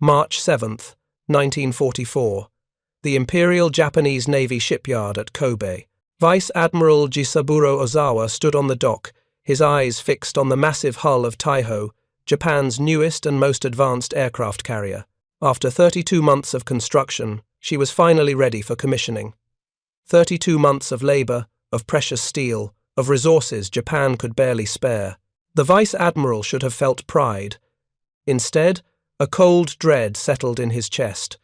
March 7, 1944. The Imperial Japanese Navy shipyard at Kobe. Vice Admiral Jisaburo Ozawa stood on the dock, his eyes fixed on the massive hull of Taihō, Japan's newest and most advanced aircraft carrier. After 32 months of construction, she was finally ready for commissioning. 32 months of labor, of precious steel, of resources Japan could barely spare. The Vice Admiral should have felt pride. Instead, a cold dread settled in his chest.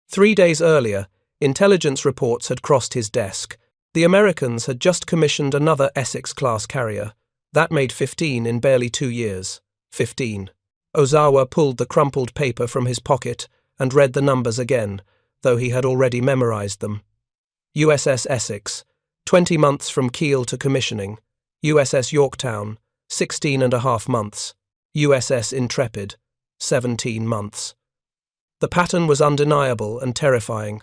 3 days earlier, intelligence reports had crossed his desk. The Americans had just commissioned another Essex-Class carrier. That made 15 in barely 2 years. 15. Ozawa pulled the crumpled paper from his pocket and read the numbers again, though he had already memorized them. USS Essex, 20 months from keel to commissioning. USS Yorktown, 16.5 months. USS Intrepid, 17 months. The pattern was undeniable and terrifying.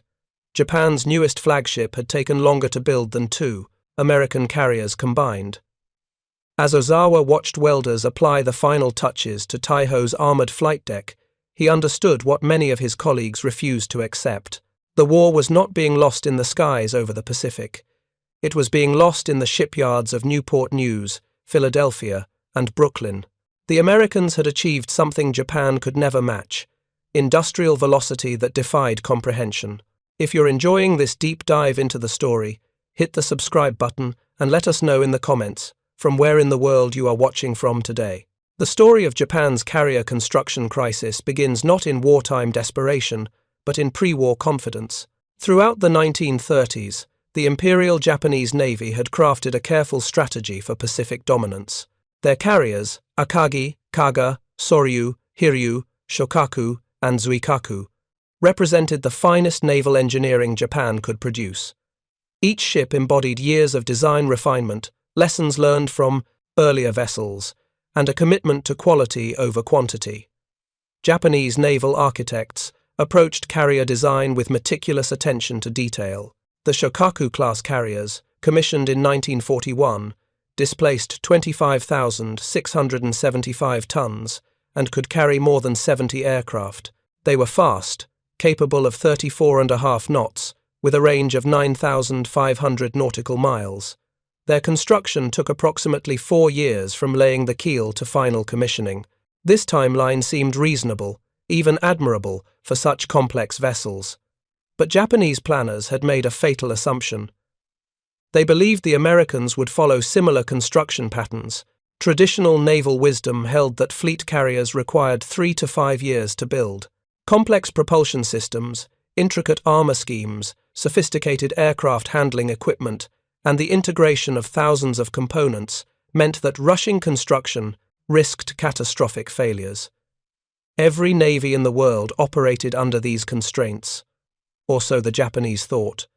Japan's newest flagship had taken longer to build than 2 American carriers combined. As Ozawa watched welders apply the final touches to Taihō's armored flight deck, he understood what many of his colleagues refused to accept. The war was not being lost in the skies over the Pacific. It was being lost in the shipyards of Newport News, Philadelphia, and Brooklyn. The Americans had achieved something Japan could never match: industrial velocity that defied comprehension. If you're enjoying this deep dive into the story, hit the subscribe button and let us know in the comments from where in the world you are watching from today. The story of Japan's carrier construction crisis begins not in wartime desperation, but in pre-war confidence. Throughout the 1930s, the Imperial Japanese Navy had crafted a careful strategy for Pacific dominance. Their carriers, Akagi, Kaga, Soryu, Hiryu, Shokaku, and Zuikaku, represented the finest naval engineering Japan could produce. Each ship embodied years of design refinement, lessons learned from earlier vessels, and a commitment to quality over quantity. Japanese naval architects approached carrier design with meticulous attention to detail. The Shokaku-class carriers, commissioned in 1941, displaced 25,675 tons and could carry more than 70 aircraft. They were fast, capable of 34.5 knots, with a range of 9,500 nautical miles. Their construction took approximately 4 years from laying the keel to final commissioning. This timeline seemed reasonable, even admirable, for such complex vessels. But Japanese planners had made a fatal assumption. They believed the Americans would follow similar construction patterns. Traditional naval wisdom held that fleet carriers required 3 to 5 years to build. Complex propulsion systems, intricate armor schemes, sophisticated aircraft handling equipment, and the integration of thousands of components meant that rushing construction risked catastrophic failures. Every navy in the world operated under these constraints, or so the Japanese thought.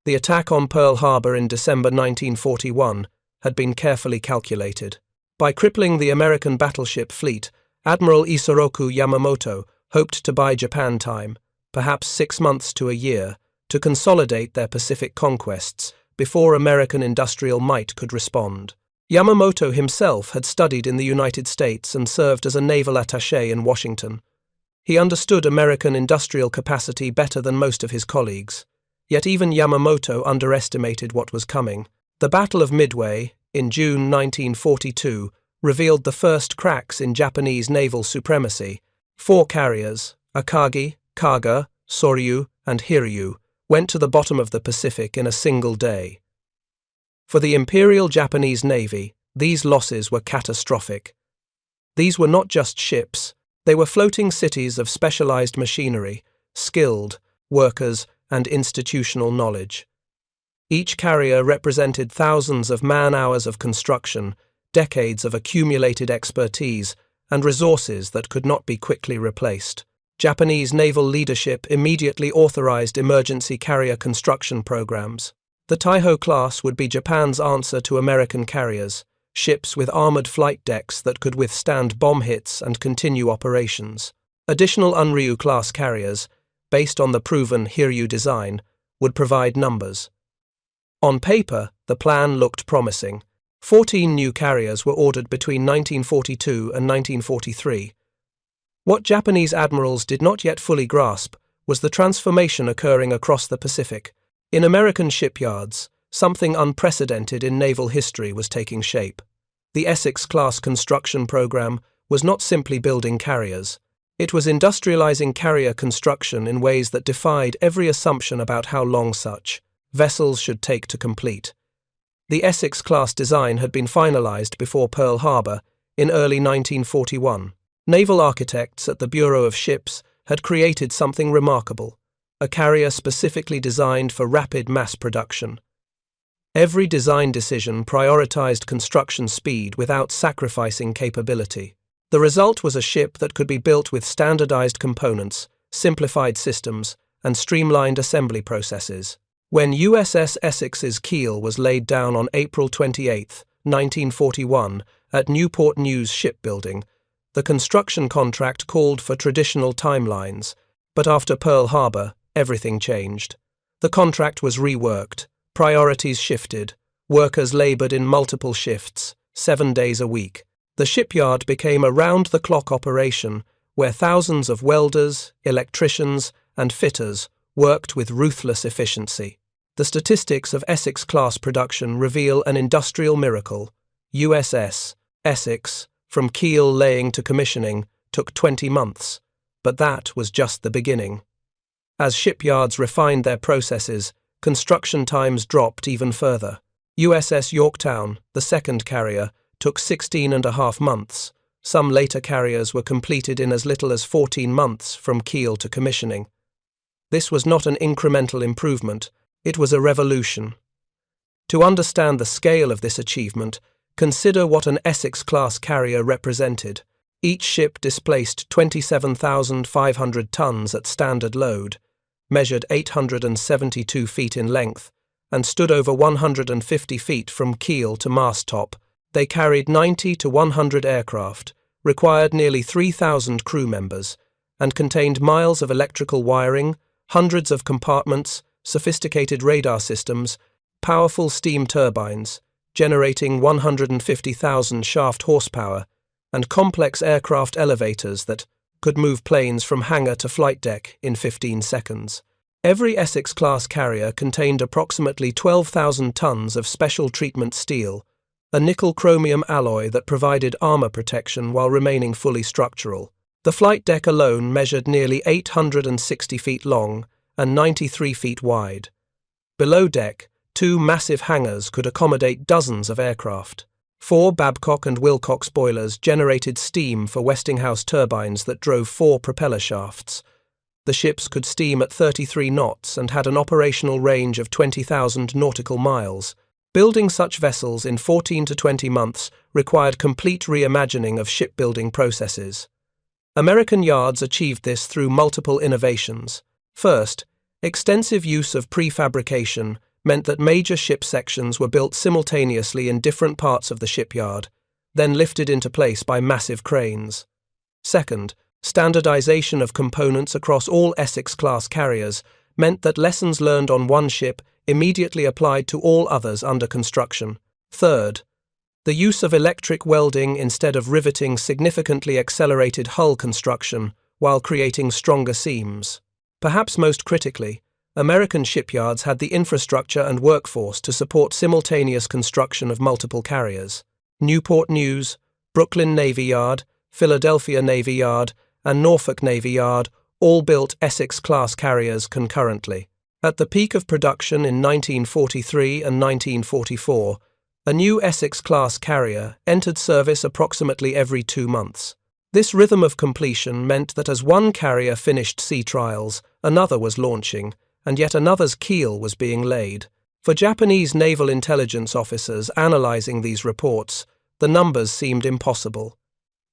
The attack on Pearl Harbor in December 1941 had been carefully calculated. By crippling the American battleship fleet, Admiral Isoroku Yamamoto hoped to buy Japan time, perhaps 6 months to a year, to consolidate their Pacific conquests before American industrial might could respond. Yamamoto himself had studied in the United States and served as a naval attaché in Washington. He understood American industrial capacity better than most of his colleagues. Yet even Yamamoto underestimated what was coming. The Battle of Midway, in June 1942, revealed the first cracks in Japanese naval supremacy. 4 carriers, Akagi, Kaga, Soryu, and Hiryu, went to the bottom of the Pacific in a single day. For the Imperial Japanese Navy, these losses were catastrophic. These were not just ships, they were floating cities of specialized machinery, skilled workers, and institutional knowledge. Each carrier represented thousands of man-hours of construction, decades of accumulated expertise, and resources that could not be quickly replaced. Japanese naval leadership immediately authorized emergency carrier construction programs. The Taihō class would be Japan's answer to American carriers, ships with armored flight decks that could withstand bomb hits and continue operations. Additional Unryu-class carriers, based on the proven Hiryu design, would provide numbers. On paper, the plan looked promising. 14 new carriers were ordered between 1942 and 1943. What Japanese admirals did not yet fully grasp was the transformation occurring across the Pacific. In American shipyards, something unprecedented in naval history was taking shape. The Essex-Class construction program was not simply building carriers. It was industrializing carrier construction in ways that defied every assumption about how long such vessels should take to complete. The Essex-Class design had been finalized before Pearl Harbor in early 1941. Naval architects at the Bureau of Ships had created something remarkable, a carrier specifically designed for rapid mass production. Every design decision prioritized construction speed without sacrificing capability. The result was a ship that could be built with standardized components, simplified systems, and streamlined assembly processes. When USS Essex's keel was laid down on April 28, 1941, at Newport News Shipbuilding, the construction contract called for traditional timelines, but after Pearl Harbor, everything changed. The contract was reworked, priorities shifted, workers labored in multiple shifts, 7 days a week. The shipyard became a round-the-clock operation where thousands of welders, electricians, and fitters worked with ruthless efficiency. The statistics of Essex-class production reveal an industrial miracle. USS Essex, from keel laying to commissioning, took 20 months, but that was just the beginning. As shipyards refined their processes, construction times dropped even further. USS Yorktown, the second carrier, took 16.5 months. Some later carriers were completed in as little as 14 months from keel to commissioning. This was not an incremental improvement, it was a revolution. To understand the scale of this achievement, consider what an Essex-class carrier represented. Each ship displaced 27,500 tons at standard load, measured 872 feet in length, and stood over 150 feet from keel to mast top. They carried 90 to 100 aircraft, required nearly 3,000 crew members, and contained miles of electrical wiring, hundreds of compartments, sophisticated radar systems, powerful steam turbines, generating 150,000 shaft horsepower, and complex aircraft elevators that could move planes from hangar to flight deck in 15 seconds. Every Essex-class carrier contained approximately 12,000 tons of special treatment steel, a nickel-chromium alloy that provided armor protection while remaining fully structural. The flight deck alone measured nearly 860 feet long and 93 feet wide. Below deck, 2 massive hangars could accommodate dozens of aircraft. 4 Babcock and Wilcox boilers generated steam for Westinghouse turbines that drove 4 propeller shafts. The ships could steam at 33 knots and had an operational range of 20,000 nautical miles. Building such vessels in 14 to 20 months required complete reimagining of shipbuilding processes. American yards achieved this through multiple innovations. First, extensive use of prefabrication meant that major ship sections were built simultaneously in different parts of the shipyard, then lifted into place by massive cranes. Second, standardization of components across all Essex-class carriers meant that lessons learned on one ship immediately applied to all others under construction. Third, the use of electric welding instead of riveting significantly accelerated hull construction while creating stronger seams. Perhaps most critically, American shipyards had the infrastructure and workforce to support simultaneous construction of multiple carriers. Newport News, Brooklyn Navy Yard, Philadelphia Navy Yard, and Norfolk Navy Yard all built Essex-class carriers concurrently. At the peak of production in 1943 and 1944, a new Essex-class carrier entered service approximately every 2 months. This rhythm of completion meant that as one carrier finished sea trials, another was launching, and yet another's keel was being laid. For Japanese naval intelligence officers analyzing these reports, the numbers seemed impossible.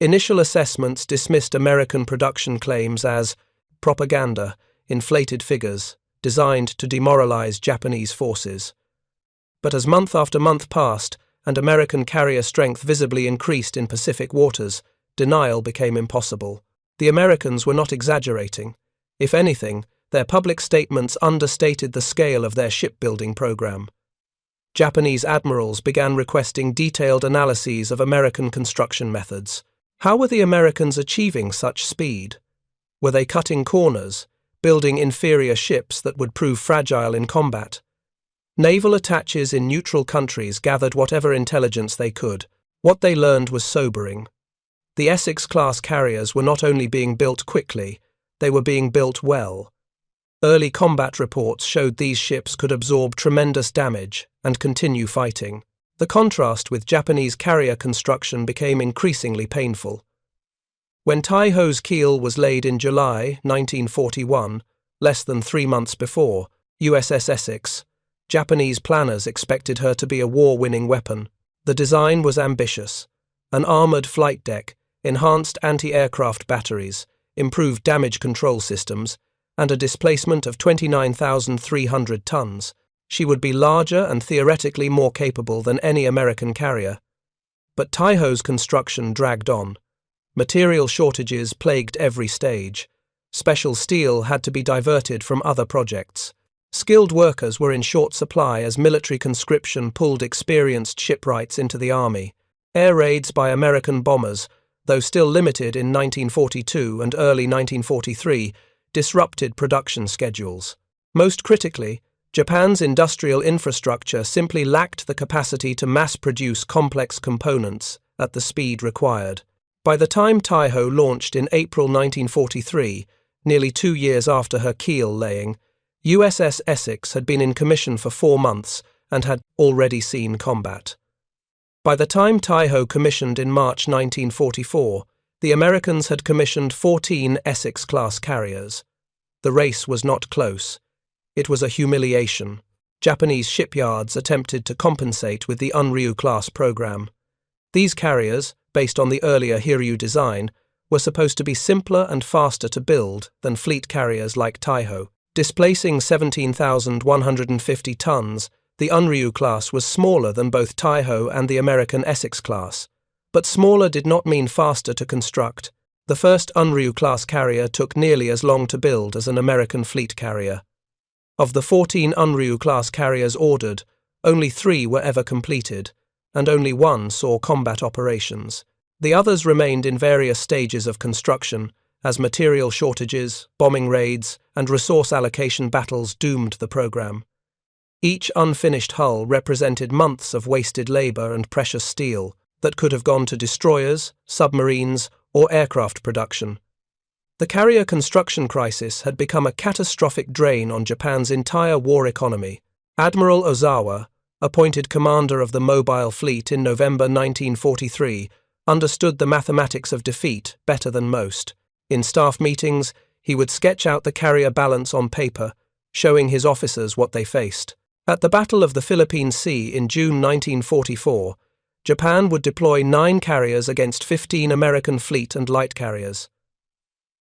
Initial assessments dismissed American production claims as propaganda, inflated figures, designed to demoralize Japanese forces. But as month after month passed, and American carrier strength visibly increased in Pacific waters, denial became impossible. The Americans were not exaggerating. If anything, their public statements understated the scale of their shipbuilding program. Japanese admirals began requesting detailed analyses of American construction methods. How were the Americans achieving such speed? Were they cutting corners, building inferior ships that would prove fragile in combat? Naval attaches in neutral countries gathered whatever intelligence they could. What they learned was sobering. The Essex-Class carriers were not only being built quickly, they were being built well. Early combat reports showed these ships could absorb tremendous damage and continue fighting. The contrast with Japanese carrier construction became increasingly painful. When Taihō's keel was laid in July 1941, less than 3 months before, USS Essex, Japanese planners expected her to be a war-winning weapon. The design was ambitious: an armoured flight deck, enhanced anti-aircraft batteries, improved damage control systems, and a displacement of 29,300 tons. She would be larger and theoretically more capable than any American carrier. But Taihō's construction dragged on. Material shortages plagued every stage. Special steel had to be diverted from other projects. Skilled workers were in short supply as military conscription pulled experienced shipwrights into the army. Air raids by American bombers, though still limited in 1942 and early 1943, disrupted production schedules. Most critically, Japan's industrial infrastructure simply lacked the capacity to mass-produce complex components at the speed required. By the time Taihō launched in April 1943, nearly 2 years after her keel laying, USS Essex had been in commission for 4 months and had already seen combat. By the time Taihō commissioned in March 1944, the Americans had commissioned 14 Essex-Class carriers. The race was not close. It was a humiliation. Japanese shipyards attempted to compensate with the WWII-class program. These carriers, based on the earlier Hiryu design, were supposed to be simpler and faster to build than fleet carriers like Taihō. Displacing 17,150 tons, the WWII class was smaller than both Taihō and the American Essex-Class. But smaller did not mean faster to construct. The first WWII-class carrier took nearly as long to build as an American fleet carrier. Of the 14 WWII-class carriers ordered, only 3 were ever completed, and only 1 saw combat operations. The others remained in various stages of construction, as material shortages, bombing raids, and resource allocation battles doomed the program. Each unfinished hull represented months of wasted labor and precious steel that could have gone to destroyers, submarines, or aircraft production. The carrier construction crisis had become a catastrophic drain on Japan's entire war economy. Admiral Ozawa, appointed commander of the mobile fleet in November 1943, understood the mathematics of defeat better than most. In staff meetings, he would sketch out the carrier balance on paper, showing his officers what they faced. At the Battle of the Philippine Sea in June 1944, Japan would deploy 9 carriers against 15 American fleet and light carriers.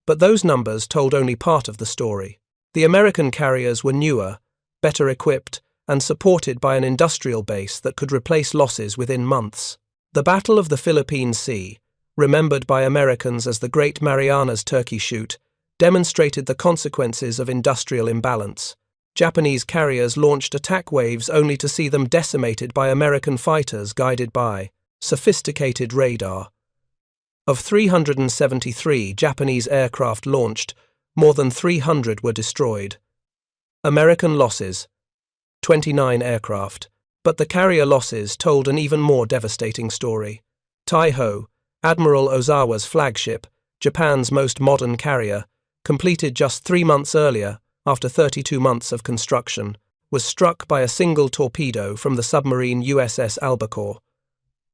But those numbers told only part of the story. The American carriers were newer, better equipped, and supported by an industrial base that could replace losses within months. The Battle of the Philippine Sea, remembered by Americans as the Great Marianas Turkey Shoot, demonstrated the consequences of industrial imbalance. Japanese carriers launched attack waves only to see them decimated by American fighters guided by sophisticated radar. Of 373 Japanese aircraft launched, more than 300 were destroyed. American losses: 29 aircraft. But the carrier losses told an even more devastating story. Taihō, Admiral Ozawa's flagship, Japan's most modern carrier, completed just 3 months earlier, after 32 months of construction, was struck by a single torpedo from the submarine USS Albacore.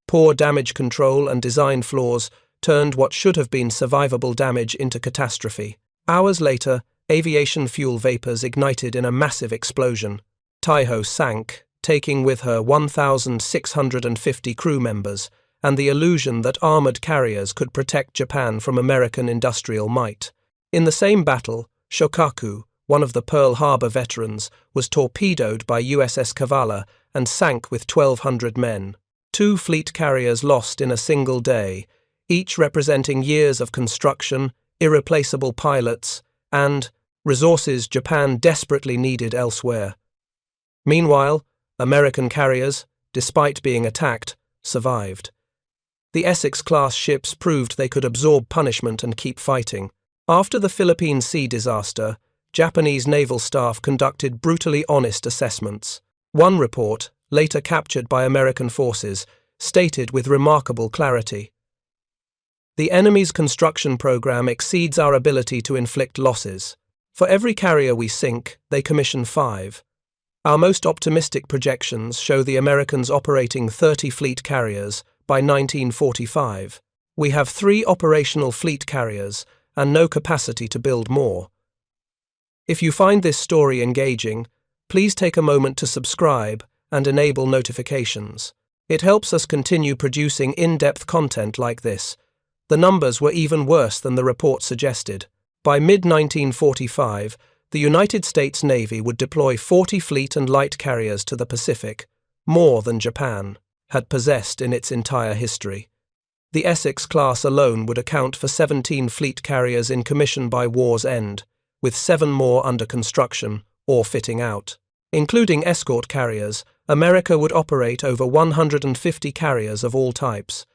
Poor damage control and design flaws turned what should have been survivable damage into catastrophe. Hours later, aviation fuel vapors ignited in a massive explosion. Taihō sank, taking with her 1,650 crew members and the illusion that armoured carriers could protect Japan from American industrial might. In the same battle, Shokaku, one of the Pearl Harbor veterans, was torpedoed by USS Kavala and sank with 1,200 men. 2 fleet carriers lost in a single day, each representing years of construction, irreplaceable pilots, and resources Japan desperately needed elsewhere. Meanwhile, American carriers, despite being attacked, survived. The Essex-Class ships proved they could absorb punishment and keep fighting. After the Philippine Sea disaster, Japanese naval staff conducted brutally honest assessments. One report, later captured by American forces, stated with remarkable clarity, "The enemy's construction program exceeds our ability to inflict losses. For every carrier we sink, they commission 5. Our most optimistic projections show the Americans operating 30 fleet carriers by 1945. We have 3 operational fleet carriers and no capacity to build more." If you find this story engaging, please take a moment to subscribe and enable notifications. It helps us continue producing in-depth content like this. The numbers were even worse than the report suggested. By mid-1945, the United States Navy would deploy 40 fleet and light carriers to the Pacific, more than Japan had possessed in its entire history. The Essex-Class alone would account for 17 fleet carriers in commission by war's end, with 7 more under construction or fitting out. Including escort carriers, America would operate over 150 carriers of all types.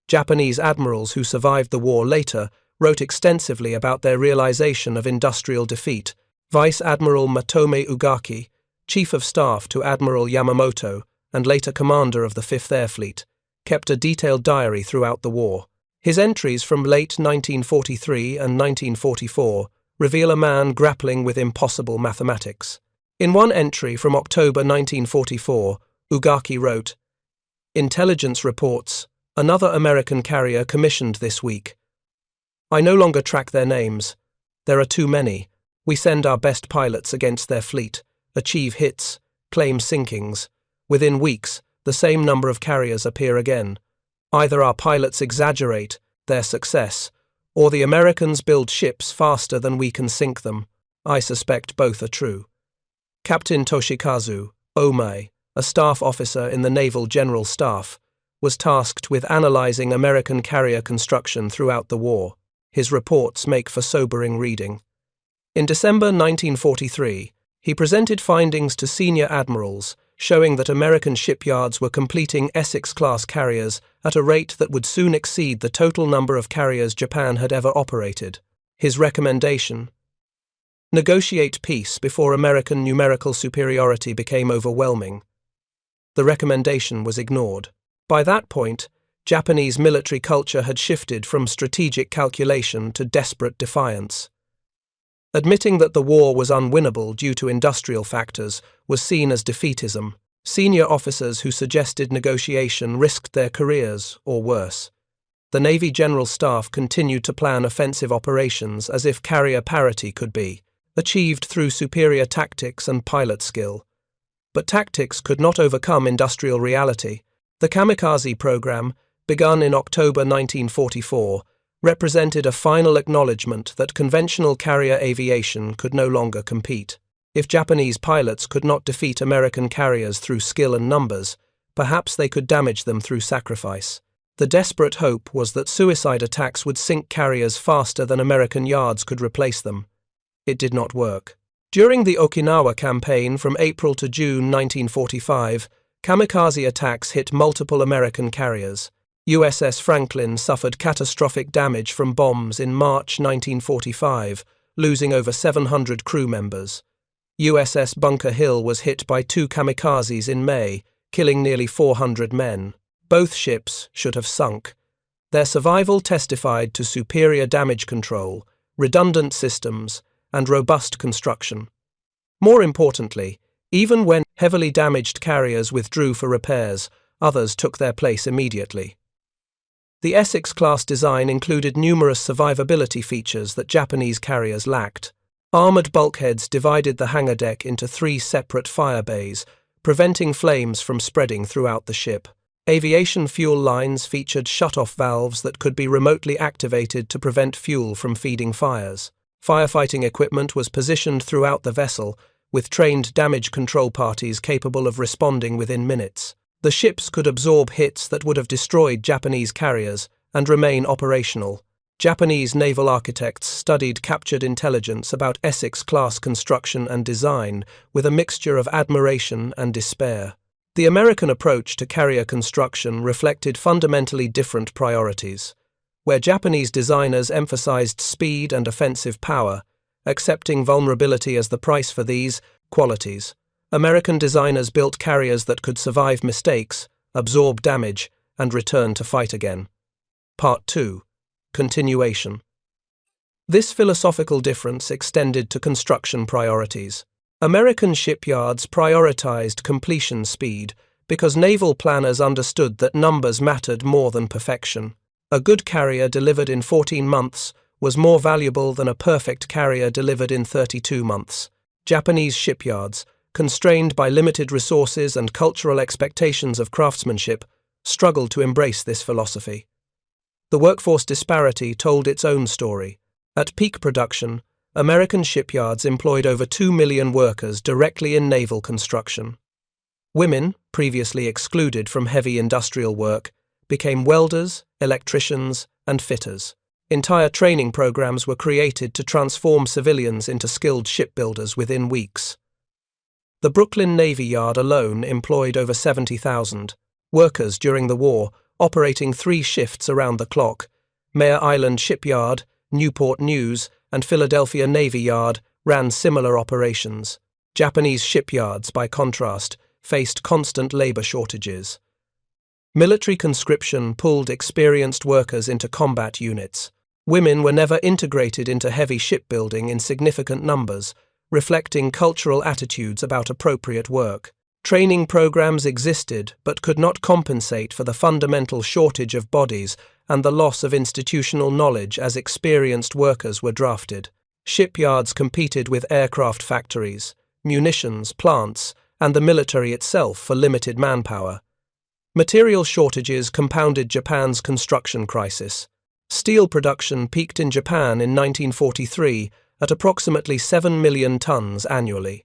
Japanese admirals who survived the war later wrote extensively about their realization of industrial defeat. Vice Admiral Matome Ugaki, Chief of Staff to Admiral Yamamoto and later commander of the 5th Air Fleet, kept a detailed diary throughout the war. His entries from late 1943 and 1944 reveal a man grappling with impossible mathematics. In one entry from October 1944, Ugaki wrote, "Intelligence reports, another American carrier commissioned this week. I no longer track their names. There are too many. We send our best pilots against their fleet, achieve hits, claim sinkings. Within weeks, the same number of carriers appear again. Either our pilots exaggerate their success, or the Americans build ships faster than we can sink them. I suspect both are true." Captain Toshikazu Omai, a staff officer in the Naval General Staff, was tasked with analyzing American carrier construction throughout the war. His reports make for sobering reading. In December 1943, he presented findings to senior admirals showing that American shipyards were completing Essex-Class carriers at a rate that would soon exceed the total number of carriers Japan had ever operated. His recommendation: negotiate peace before American numerical superiority became overwhelming. The recommendation was ignored. By that point, Japanese military culture had shifted from strategic calculation to desperate defiance. Admitting that the war was unwinnable due to industrial factors was seen as defeatism. Senior officers who suggested negotiation risked their careers, or worse. The Navy General Staff continued to plan offensive operations as if carrier parity could be achieved through superior tactics and pilot skill. But tactics could not overcome industrial reality. The kamikaze program, begun in October 1944, represented a final acknowledgement that conventional carrier aviation could no longer compete. If Japanese pilots could not defeat American carriers through skill and numbers, perhaps they could damage them through sacrifice. The desperate hope was that suicide attacks would sink carriers faster than American yards could replace them. It did not work. During the Okinawa campaign from April to June 1945, kamikaze attacks hit multiple American carriers. USS Franklin suffered catastrophic damage from bombs in March 1945, losing over 700 crew members. USS Bunker Hill was hit by 2 kamikazes in May, killing nearly 400 men. Both ships should have sunk. Their survival testified to superior damage control, redundant systems, and robust construction. More importantly, even when heavily damaged carriers withdrew for repairs, others took their place immediately. The Essex-Class design included numerous survivability features that Japanese carriers lacked. Armored bulkheads divided the hangar deck into 3 separate fire bays, preventing flames from spreading throughout the ship. Aviation fuel lines featured shut-off valves that could be remotely activated to prevent fuel from feeding fires. Firefighting equipment was positioned throughout the vessel, with trained damage control parties capable of responding within minutes. The ships could absorb hits that would have destroyed Japanese carriers and remain operational. Japanese naval architects studied captured intelligence about Essex-Class construction and design with a mixture of admiration and despair. The American approach to carrier construction reflected fundamentally different priorities. Where Japanese designers emphasized speed and offensive power, accepting vulnerability as the price for these qualities, American designers built carriers that could survive mistakes, absorb damage, and return to fight again. Part 2. Continuation. This philosophical difference extended to construction priorities. American shipyards prioritized completion speed because naval planners understood that numbers mattered more than perfection. A good carrier delivered in 14 months was more valuable than a perfect carrier delivered in 32 months. Japanese shipyards, constrained by limited resources and cultural expectations of craftsmanship, struggled to embrace this philosophy. The workforce disparity told its own story. At peak production, American shipyards employed over 2 million workers directly in naval construction. Women, previously excluded from heavy industrial work, became welders, electricians, and fitters. Entire training programs were created to transform civilians into skilled shipbuilders within weeks. The Brooklyn Navy Yard alone employed over 70,000 workers during the war, operating 3 shifts around the clock. Mare Island Shipyard, Newport News, and Philadelphia Navy Yard ran similar operations. Japanese shipyards, by contrast, faced constant labor shortages. Military conscription pulled experienced workers into combat units. Women were never integrated into heavy shipbuilding in significant numbers, reflecting cultural attitudes about appropriate work. Training programs existed but could not compensate for the fundamental shortage of bodies and the loss of institutional knowledge as experienced workers were drafted. Shipyards competed with aircraft factories, munitions plants, and the military itself for limited manpower. Material shortages compounded Japan's construction crisis. Steel production peaked in Japan in 1943 at approximately 7 million tons annually.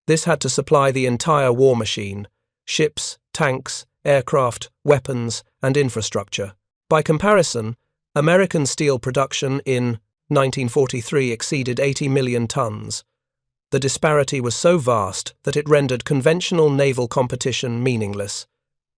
This had to supply the entire war machine: ships, tanks, aircraft, weapons, and infrastructure. By comparison, American steel production in 1943 exceeded 80 million tons. The disparity was so vast that it rendered conventional naval competition meaningless.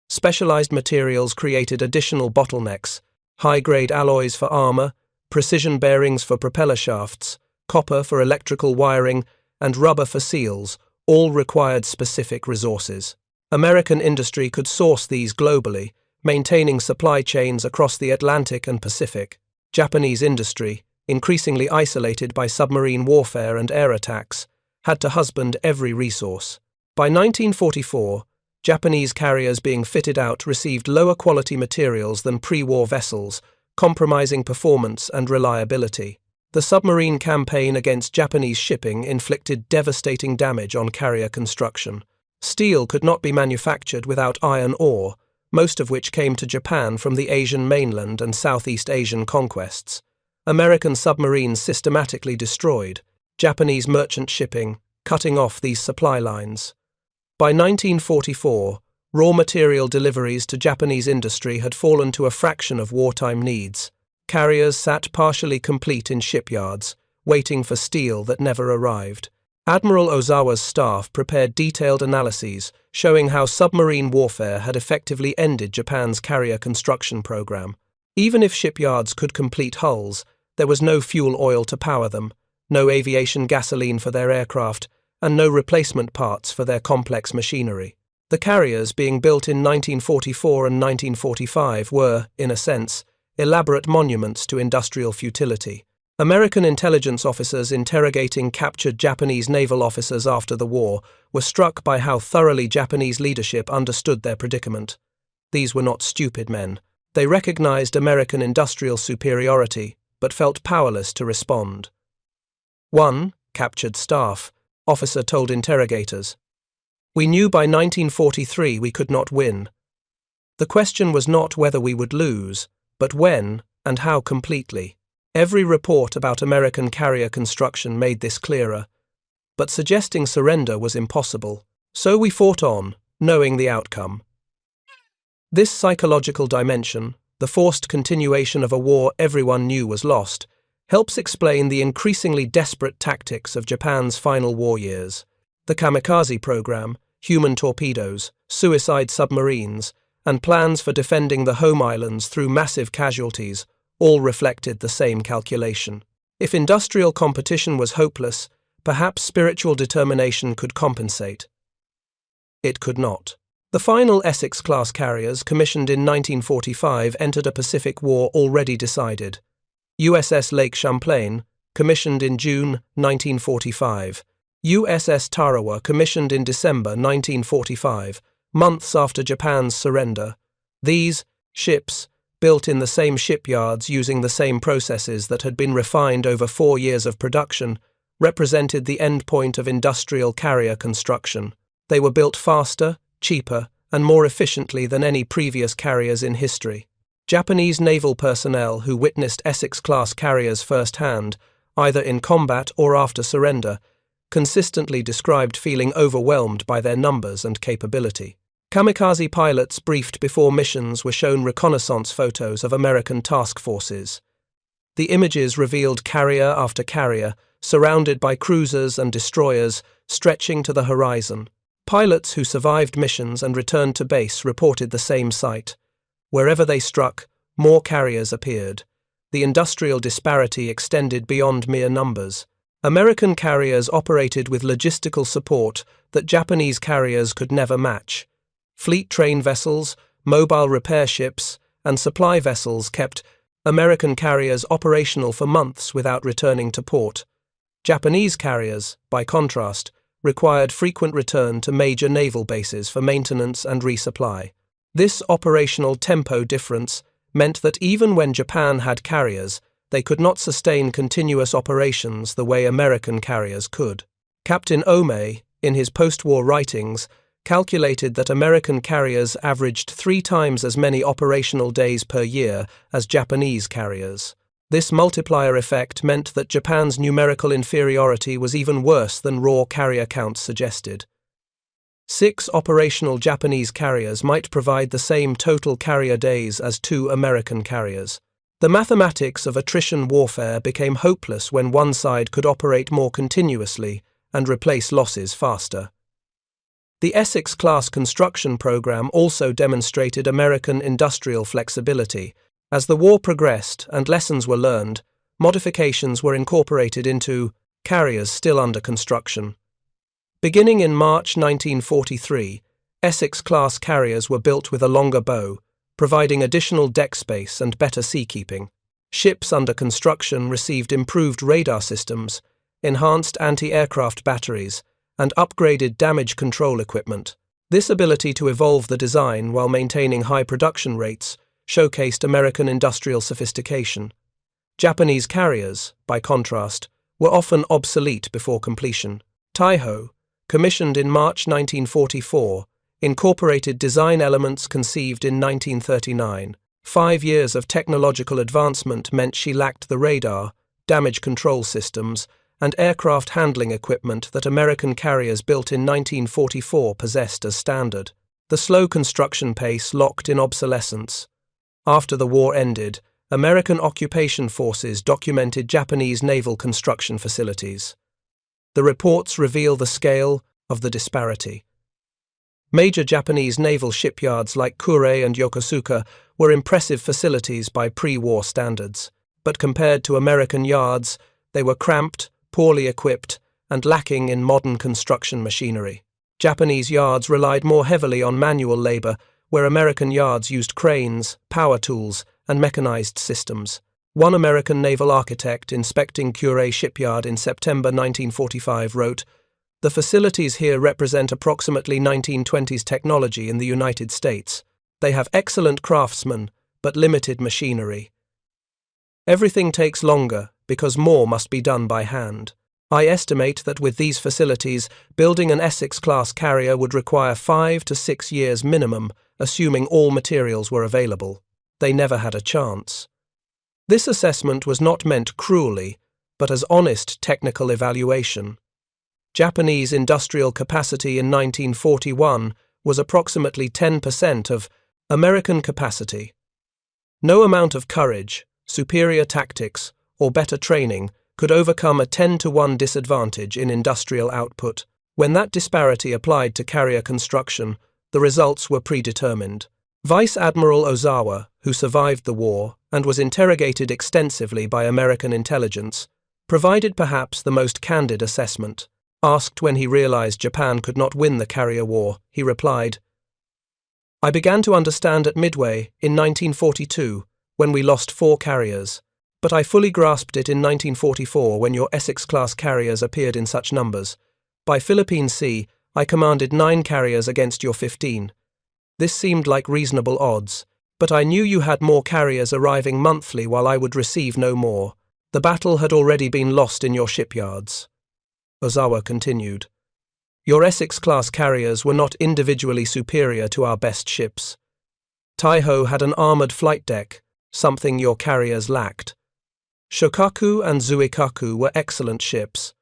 Specialized materials created additional bottlenecks: high-grade alloys for armor, precision bearings for propeller shafts, copper for electrical wiring, and rubber for seals, all required specific resources. American industry could source these globally, maintaining supply chains across the Atlantic and Pacific. Japanese industry, increasingly isolated by submarine warfare and air attacks, had to husband every resource. By 1944, Japanese carriers being fitted out received lower quality materials than pre-war vessels, compromising performance and reliability. The submarine campaign against Japanese shipping inflicted devastating damage on carrier construction. Steel could not be manufactured without iron ore, most of which came to Japan from the Asian mainland and Southeast Asian conquests. American submarines systematically destroyed Japanese merchant shipping, cutting off these supply lines. By 1944, raw material deliveries to Japanese industry had fallen to a fraction of wartime needs. Carriers sat partially complete in shipyards, waiting for steel that never arrived. Admiral Ozawa's staff prepared detailed analyses showing how submarine warfare had effectively ended Japan's carrier construction program. Even if shipyards could complete hulls, there was no fuel oil to power them, no aviation gasoline for their aircraft, and no replacement parts for their complex machinery. The carriers being built in 1944 and 1945 were, in a sense, elaborate monuments to industrial futility. American intelligence officers interrogating captured Japanese naval officers after the war were struck by how thoroughly Japanese leadership understood their predicament. These were not stupid men. They recognized American industrial superiority, but felt powerless to respond. One captured staff officer told interrogators, "We knew by 1943 we could not win. The question was not whether we would lose, but when and how completely." Every report about American carrier construction made this clearer, but suggesting surrender was impossible. So we fought on, knowing the outcome. This psychological dimension, the forced continuation of a war everyone knew was lost, helps explain the increasingly desperate tactics of Japan's final war years. The kamikaze program, human torpedoes, suicide submarines, and plans for defending the home islands through massive casualties all reflected the same calculation. If industrial competition was hopeless, perhaps spiritual determination could compensate. It could not. The final Essex-Class carriers, commissioned in 1945, entered a Pacific War already decided. USS Lake Champlain, commissioned in June 1945. USS Tarawa, commissioned in December 1945, months after Japan's surrender. These ships, built in the same shipyards using the same processes that had been refined over 4 years of production, represented the endpoint of industrial carrier construction. They were built faster, cheaper, and more efficiently than any previous carriers in history. Japanese naval personnel who witnessed Essex-Class carriers firsthand, either in combat or after surrender, consistently described feeling overwhelmed by their numbers and capability. Kamikaze pilots briefed before missions were shown reconnaissance photos of American task forces. The images revealed carrier after carrier, surrounded by cruisers and destroyers, stretching to the horizon. Pilots who survived missions and returned to base reported the same sight. Wherever they struck, more carriers appeared. The industrial disparity extended beyond mere numbers. American carriers operated with logistical support that Japanese carriers could never match. Fleet train vessels, mobile repair ships, and supply vessels kept American carriers operational for months without returning to port. Japanese carriers, by contrast, required frequent return to major naval bases for maintenance and resupply. This operational tempo difference meant that even when Japan had carriers, they could not sustain continuous operations the way American carriers could. Captain Ome, in his post-war writings, calculated that American carriers averaged 3 times as many operational days per year as Japanese carriers. This multiplier effect meant that Japan's numerical inferiority was even worse than raw carrier counts suggested. 6 operational Japanese carriers might provide the same total carrier days as 2 American carriers. The mathematics of attrition warfare became hopeless when one side could operate more continuously and replace losses faster. The Essex-Class construction program also demonstrated American industrial flexibility. As the war progressed and lessons were learned, modifications were incorporated into carriers still under construction. Beginning in March 1943, Essex-Class carriers were built with a longer bow, providing additional deck space and better seakeeping. Ships under construction received improved radar systems, enhanced anti-aircraft batteries, and upgraded damage control equipment. This ability to evolve the design while maintaining high production rates showcased American industrial sophistication. Japanese carriers, by contrast, were often obsolete before completion. Taihō, commissioned in March 1944, incorporated design elements conceived in 1939. 5 years of technological advancement meant she lacked the radar, damage control systems, and aircraft handling equipment that American carriers built in 1944 possessed as standard. The slow construction pace locked in obsolescence. After the war ended, American occupation forces documented Japanese naval construction facilities. The reports reveal the scale of the disparity. Major Japanese naval shipyards like Kure and Yokosuka were impressive facilities by pre-war standards, but compared to American yards, they were cramped, poorly equipped, and lacking in modern construction machinery. Japanese yards relied more heavily on manual labor, where American yards used cranes, power tools, and mechanized systems. One American naval architect inspecting Kure shipyard in September 1945 wrote, "The facilities here represent approximately 1920s technology in the United States. They have excellent craftsmen, but limited machinery. Everything takes longer because more must be done by hand. I estimate that with these facilities, building an Essex-Class carrier would require 5 to 6 years minimum, assuming all materials were available. They never had a chance." This assessment was not meant cruelly, but as honest technical evaluation. Japanese industrial capacity in 1941 was approximately 10% of American capacity. No amount of courage, superior tactics, or better training could overcome a 10-to-1 disadvantage in industrial output. When that disparity applied to carrier construction, the results were predetermined. Vice Admiral Ozawa, who survived the war and was interrogated extensively by American intelligence, provided perhaps the most candid assessment. Asked when he realized Japan could not win the carrier war, he replied, "I began to understand at Midway in 1942, when we lost 4 carriers, but I fully grasped it in 1944 when your Essex-Class carriers appeared in such numbers. By Philippine Sea, I commanded 9 carriers against your 15. This seemed like reasonable odds, but I knew you had more carriers arriving monthly while I would receive no more. The battle had already been lost in your shipyards." Ozawa continued, "Your Essex-Class carriers were not individually superior to our best ships. Taihō had an armoured flight deck, something your carriers lacked. Shokaku and Zuikaku were excellent ships,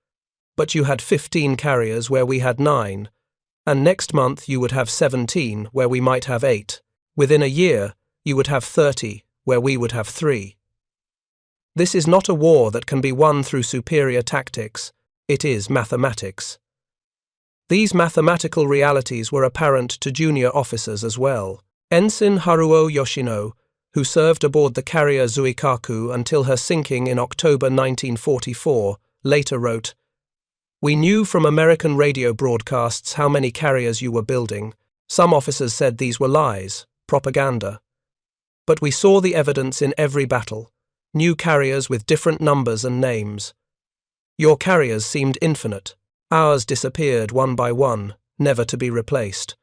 but you had 15 carriers where we had 9, and next month you would have 17 where we might have 8. Within a year, you would have 30 where we would have 3. This is not a war that can be won through superior tactics, it is mathematics." These mathematical realities were apparent to junior officers as well. Ensign Haruo Yoshino, who served aboard the carrier Zuikaku until her sinking in October 1944, later wrote, "We knew from American radio broadcasts how many carriers you were building. Some officers said these were lies, propaganda. But we saw the evidence in every battle, new carriers with different numbers and names. Your carriers seemed infinite. Ours disappeared one by one, never to be replaced.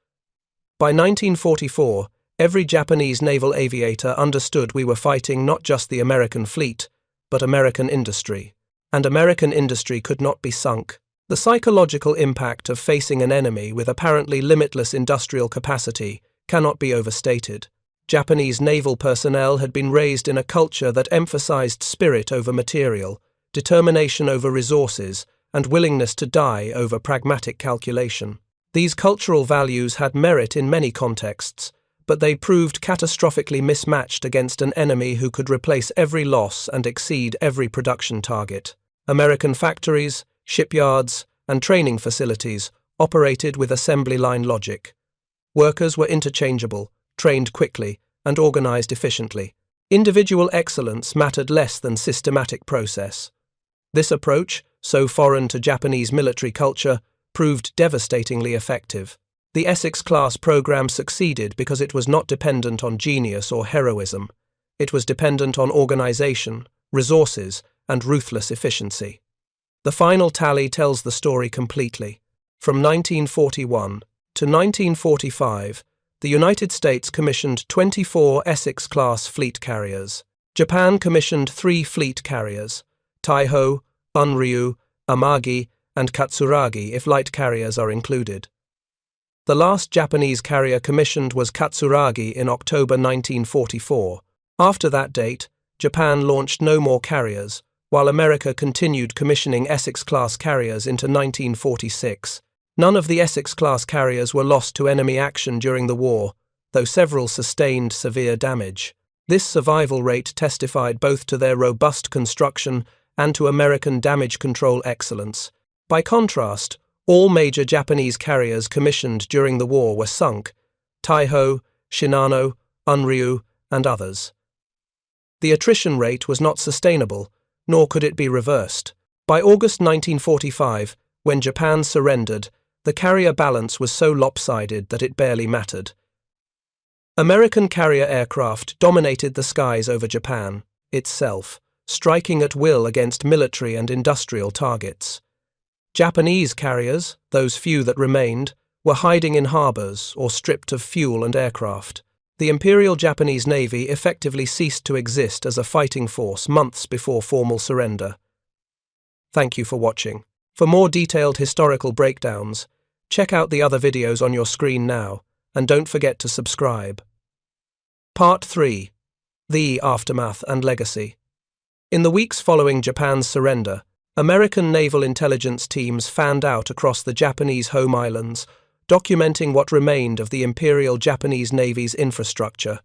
By 1944, every Japanese naval aviator understood we were fighting not just the American fleet, but American industry. And American industry could not be sunk. The psychological impact of facing an enemy with apparently limitless industrial capacity cannot be overstated. Japanese naval personnel had been raised in a culture that emphasized spirit over material, determination over resources, and willingness to die over pragmatic calculation. These cultural values had merit in many contexts, but they proved catastrophically mismatched against an enemy who could replace every loss and exceed every production target. American factories, shipyards, and training facilities operated with assembly line logic. Workers were interchangeable, trained quickly, and organized efficiently. Individual excellence mattered less than systematic process. This approach, so foreign to Japanese military culture, proved devastatingly effective. The Essex-Class program succeeded because it was not dependent on genius or heroism. It was dependent on organization, resources, and ruthless efficiency. The final tally tells the story completely. From 1941 to 1945, the United States commissioned 24 Essex-Class fleet carriers. Japan commissioned 3 fleet carriers, Taihō, Unryu, Amagi, and Katsuragi if light carriers are included. The last Japanese carrier commissioned was Katsuragi in October 1944. After that date, Japan launched no more carriers, while America continued commissioning Essex-Class carriers into 1946. None of the Essex-Class carriers were lost to enemy action during the war, though several sustained severe damage. This survival rate testified both to their robust construction and to American damage control excellence. By contrast, all major Japanese carriers commissioned during the war were sunk: Taihō, Shinano, Unryu, and others. The attrition rate was not sustainable, nor could it be reversed. By August 1945, when Japan surrendered, the carrier balance was so lopsided that it barely mattered. American carrier aircraft dominated the skies over Japan itself, striking at will against military and industrial targets. Japanese carriers, those few that remained, were hiding in harbors or stripped of fuel and aircraft. The Imperial Japanese Navy effectively ceased to exist as a fighting force months before formal surrender. Thank you for watching. For more detailed historical breakdowns, check out the other videos on your screen now, and don't forget to subscribe. Part 3. The Aftermath and Legacy. In the weeks following Japan's surrender, American naval intelligence teams fanned out across the Japanese home islands, documenting what remained of the Imperial Japanese Navy's infrastructure.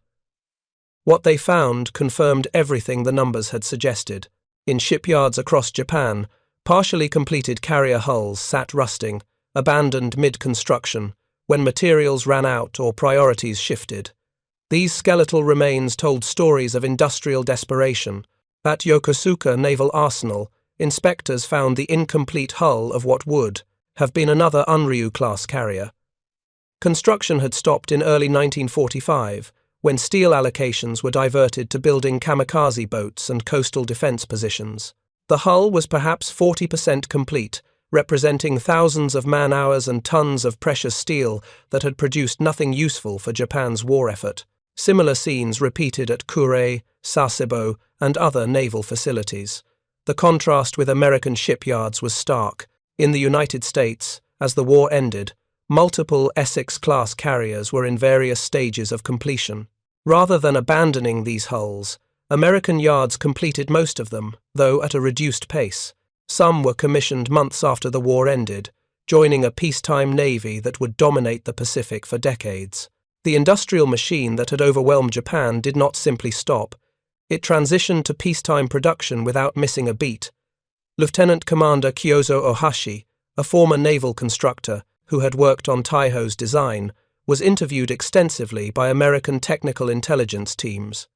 What they found confirmed everything the numbers had suggested. In shipyards across Japan, partially completed carrier hulls sat rusting, abandoned mid-construction, when materials ran out or priorities shifted. These skeletal remains told stories of industrial desperation. At Yokosuka Naval Arsenal, inspectors found the incomplete hull of what would have been another Unryu-class carrier. Construction had stopped in early 1945, when steel allocations were diverted to building kamikaze boats and coastal defense positions. The hull was perhaps 40% complete, representing thousands of man-hours and tons of precious steel that had produced nothing useful for Japan's war effort. Similar scenes repeated at Kure, Sasebo, and other naval facilities. The contrast with American shipyards was stark. In the United States, as the war ended, multiple Essex-Class carriers were in various stages of completion. Rather than abandoning these hulls, American yards completed most of them, though at a reduced pace. Some were commissioned months after the war ended, joining a peacetime navy that would dominate the Pacific for decades. The industrial machine that had overwhelmed Japan did not simply stop. It transitioned to peacetime production without missing a beat. Lieutenant Commander Kyozo Ohashi, a former naval constructor who had worked on Taihō's design, was interviewed extensively by American technical intelligence teams.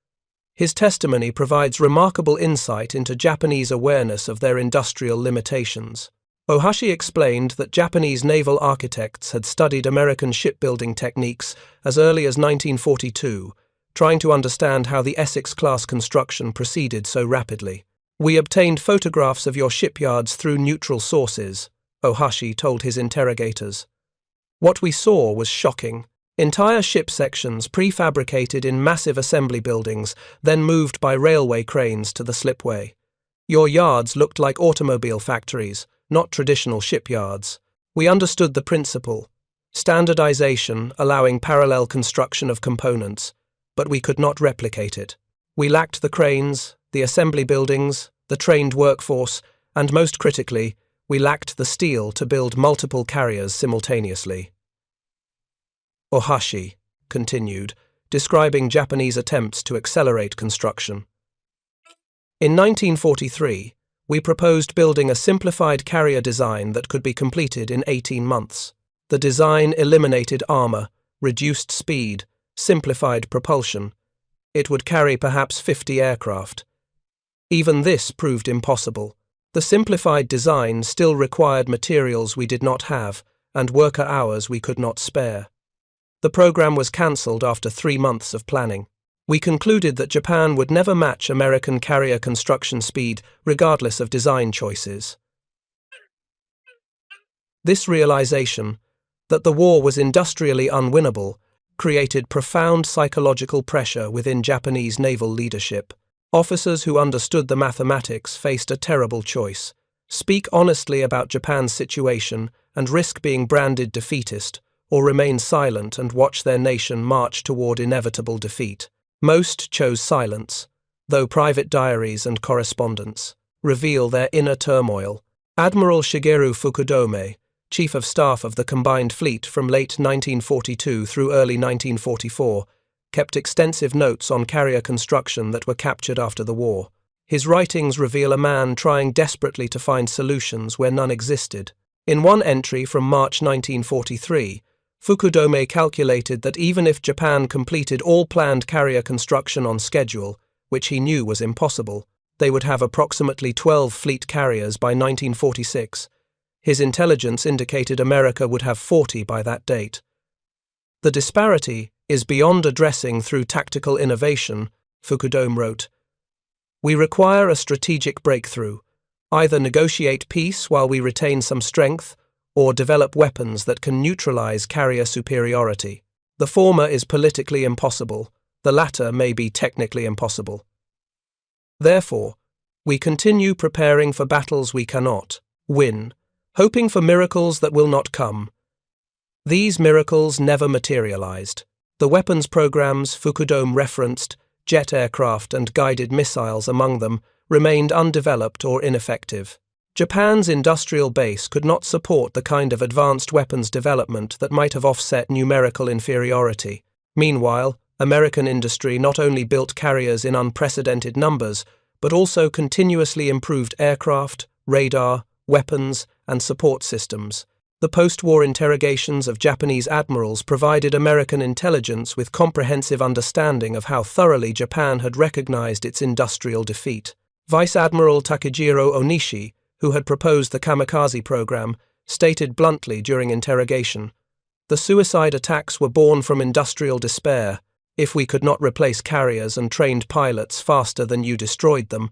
His testimony provides remarkable insight into Japanese awareness of their industrial limitations. Ohashi explained that Japanese naval architects had studied American shipbuilding techniques as early as 1942, trying to understand how the Essex-class construction proceeded so rapidly. "We obtained photographs of your shipyards through neutral sources," Ohashi told his interrogators. "What we saw was shocking. Entire ship sections prefabricated in massive assembly buildings, then moved by railway cranes to the slipway. Your yards looked like automobile factories, not traditional shipyards. We understood the principle, standardization allowing parallel construction of components, but we could not replicate it. We lacked the cranes, the assembly buildings, the trained workforce, and most critically, we lacked the steel to build multiple carriers simultaneously." Ohashi continued, describing Japanese attempts to accelerate construction. "In 1943, we proposed building a simplified carrier design that could be completed in 18 months. The design eliminated armor, reduced speed, simplified propulsion. It would carry perhaps 50 aircraft. Even this proved impossible. The simplified design still required materials we did not have and worker hours we could not spare. The program was cancelled after 3 months of planning. We concluded that Japan would never match American carrier construction speed regardless of design choices. This realization, that the war was industrially unwinnable, created profound psychological pressure within Japanese naval leadership. Officers who understood the mathematics faced a terrible choice: speak honestly about Japan's situation and risk being branded defeatist, or remain silent and watch their nation march toward inevitable defeat. Most chose silence, though private diaries and correspondence reveal their inner turmoil. Admiral Shigeru Fukudome, Chief of Staff of the Combined Fleet from late 1942 through early 1944, kept extensive notes on carrier construction that were captured after the war. His writings reveal a man trying desperately to find solutions where none existed. In one entry from March 1943, Fukudome calculated that even if Japan completed all planned carrier construction on schedule, which he knew was impossible, they would have approximately 12 fleet carriers by 1946. His intelligence indicated America would have 40 by that date. "The disparity is beyond addressing through tactical innovation," Fukudome wrote. "We require a strategic breakthrough. Either negotiate peace while we retain some strength, or develop weapons that can neutralize carrier superiority. The former is politically impossible, the latter may be technically impossible. Therefore, we continue preparing for battles we cannot win, hoping for miracles that will not come. These miracles never materialized. The weapons programs Fukudome referenced, jet aircraft and guided missiles among them, remained undeveloped or ineffective. Japan's industrial base could not support the kind of advanced weapons development that might have offset numerical inferiority. Meanwhile, American industry not only built carriers in unprecedented numbers, but also continuously improved aircraft, radar, weapons, and support systems. The post-war interrogations of Japanese admirals provided American intelligence with comprehensive understanding of how thoroughly Japan had recognized its industrial defeat. Vice Admiral Takejiro Onishi, who had proposed the kamikaze program, stated bluntly during interrogation, "The suicide attacks were born from industrial despair. If we could not replace carriers and trained pilots faster than you destroyed them,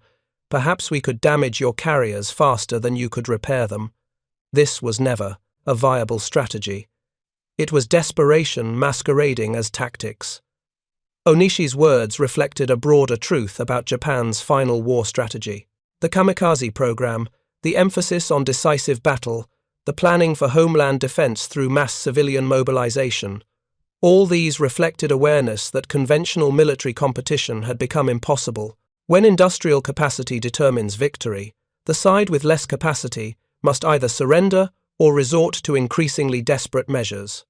perhaps we could damage your carriers faster than you could repair them." This was never a viable strategy. It was desperation masquerading as tactics. Onishi's words reflected a broader truth about Japan's final war strategy. The kamikaze program, the emphasis on decisive battle, the planning for homeland defense through mass civilian mobilization, all these reflected awareness that conventional military competition had become impossible. When industrial capacity determines victory, the side with less capacity must either surrender or resort to increasingly desperate measures.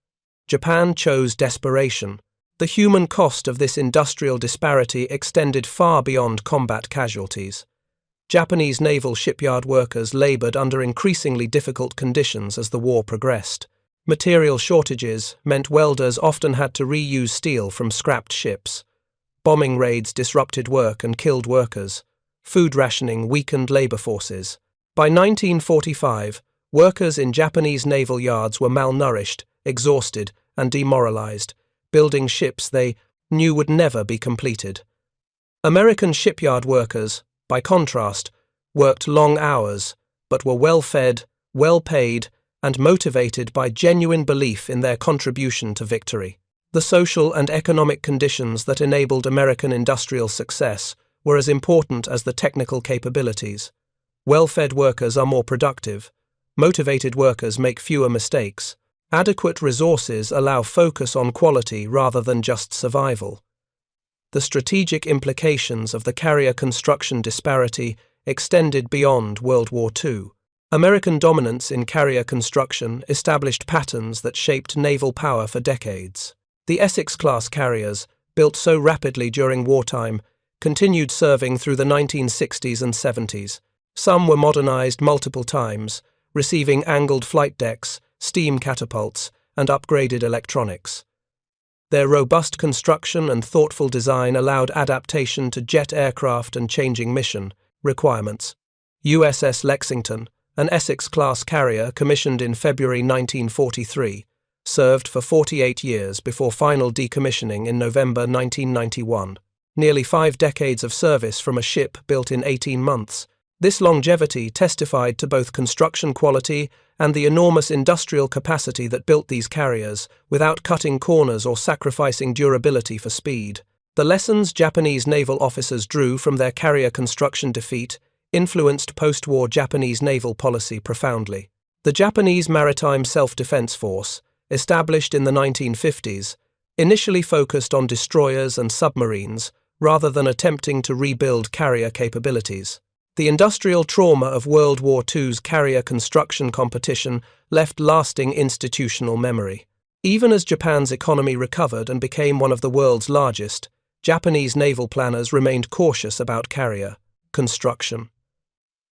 Japan chose desperation. The human cost of this industrial disparity extended far beyond combat casualties. Japanese naval shipyard workers labored under increasingly difficult conditions as the war progressed. Material shortages meant welders often had to reuse steel from scrapped ships. Bombing raids disrupted work and killed workers. Food rationing weakened labor forces. By 1945, workers in Japanese naval yards were malnourished, exhausted, and demoralized, building ships they knew would never be completed. American shipyard workers, by contrast, worked long hours, but were well-fed, well-paid, and motivated by genuine belief in their contribution to victory. The social and economic conditions that enabled American industrial success were as important as the technical capabilities. Well-fed workers are more productive. Motivated workers make fewer mistakes. Adequate resources allow focus on quality rather than just survival. The strategic implications of the carrier construction disparity extended beyond World War II. American dominance in carrier construction established patterns that shaped naval power for decades. The Essex-Class carriers, built so rapidly during wartime, continued serving through the 1960s and 70s. Some were modernized multiple times, receiving angled flight decks, steam catapults, and upgraded electronics. Their robust construction and thoughtful design allowed adaptation to jet aircraft and changing mission requirements. USS Lexington, an Essex-class carrier commissioned in February 1943, served for 48 years before final decommissioning in November 1991. Nearly 5 decades of service from a ship built in 18 months. This longevity testified to both construction quality and the enormous industrial capacity that built these carriers, without cutting corners or sacrificing durability for speed. The lessons Japanese naval officers drew from their carrier construction defeat influenced post-war Japanese naval policy profoundly. The Japanese Maritime Self-Defense Force, established in the 1950s, initially focused on destroyers and submarines rather than attempting to rebuild carrier capabilities. The industrial trauma of World War II's carrier construction competition left lasting institutional memory. Even as Japan's economy recovered and became one of the world's largest, Japanese naval planners remained cautious about carrier construction.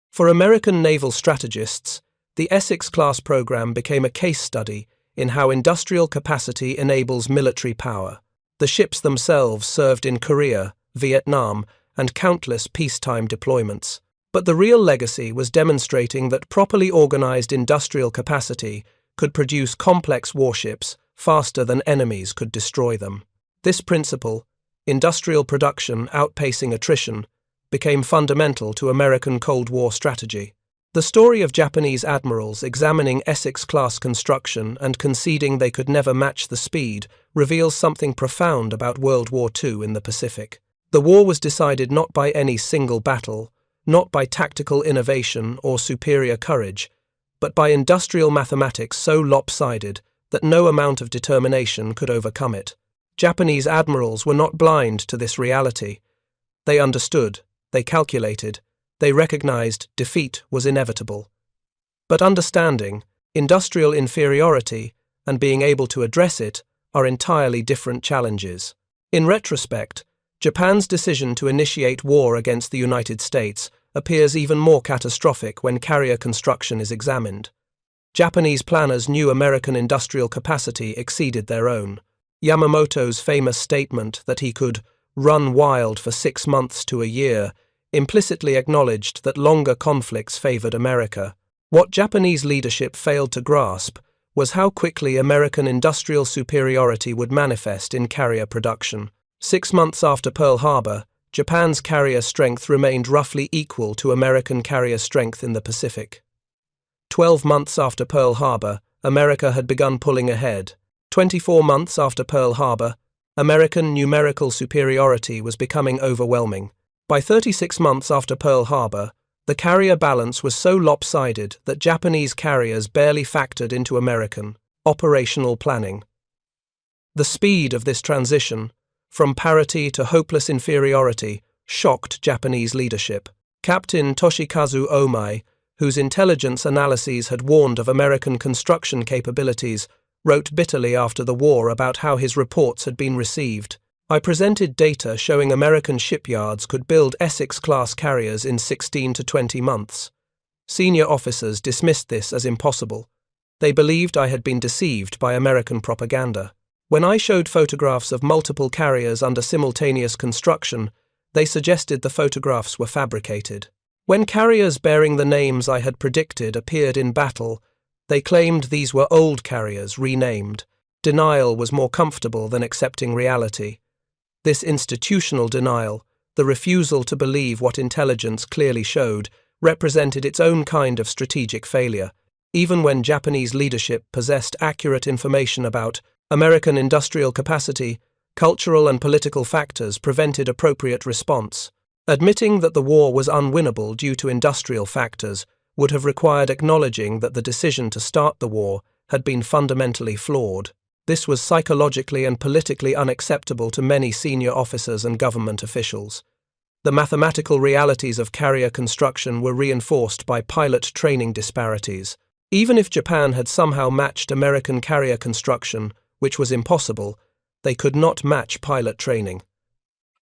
For American naval strategists, the Essex-class program became a case study in how industrial capacity enables military power. The ships themselves served in Korea, Vietnam, and countless peacetime deployments. But the real legacy was demonstrating that properly organized industrial capacity could produce complex warships faster than enemies could destroy them. This principle, industrial production outpacing attrition, became fundamental to American Cold War strategy. The story of Japanese admirals examining Essex-class construction and conceding they could never match the speed reveals something profound about World War II in the Pacific. The war was decided not by any single battle, not by tactical innovation or superior courage, but by industrial mathematics so lopsided that no amount of determination could overcome it. Japanese admirals were not blind to this reality. They understood, they calculated, they recognized defeat was inevitable. But understanding, industrial inferiority, and being able to address it are entirely different challenges. In retrospect, Japan's decision to initiate war against the United States appears even more catastrophic when carrier construction is examined. Japanese planners knew American industrial capacity exceeded their own. Yamamoto's famous statement that he could run wild for 6 months to a year implicitly acknowledged that longer conflicts favored America. What Japanese leadership failed to grasp was how quickly American industrial superiority would manifest in carrier production. 6 months after Pearl Harbor, Japan's carrier strength remained roughly equal to American carrier strength in the Pacific. 12 months after Pearl Harbor, America had begun pulling ahead. 24 months after Pearl Harbor, American numerical superiority was becoming overwhelming. By 36 months after Pearl Harbor, the carrier balance was so lopsided that Japanese carriers barely factored into American operational planning. The speed of this transition, from parity to hopeless inferiority, shocked Japanese leadership. Captain Toshikazu Omai, whose intelligence analyses had warned of American construction capabilities, wrote bitterly after the war about how his reports had been received. I presented data showing American shipyards could build Essex-Class carriers in 16 to 20 months. Senior officers dismissed this as impossible. They believed I had been deceived by American propaganda. When I showed photographs of multiple carriers under simultaneous construction, they suggested the photographs were fabricated. When carriers bearing the names I had predicted appeared in battle, they claimed these were old carriers renamed. Denial was more comfortable than accepting reality. This institutional denial, the refusal to believe what intelligence clearly showed, represented its own kind of strategic failure. Even when Japanese leadership possessed accurate information about American industrial capacity, cultural and political factors prevented appropriate response. Admitting that the war was unwinnable due to industrial factors would have required acknowledging that the decision to start the war had been fundamentally flawed. This was psychologically and politically unacceptable to many senior officers and government officials. The mathematical realities of carrier construction were reinforced by pilot training disparities. Even if Japan had somehow matched American carrier construction, which was impossible, they could not match pilot training.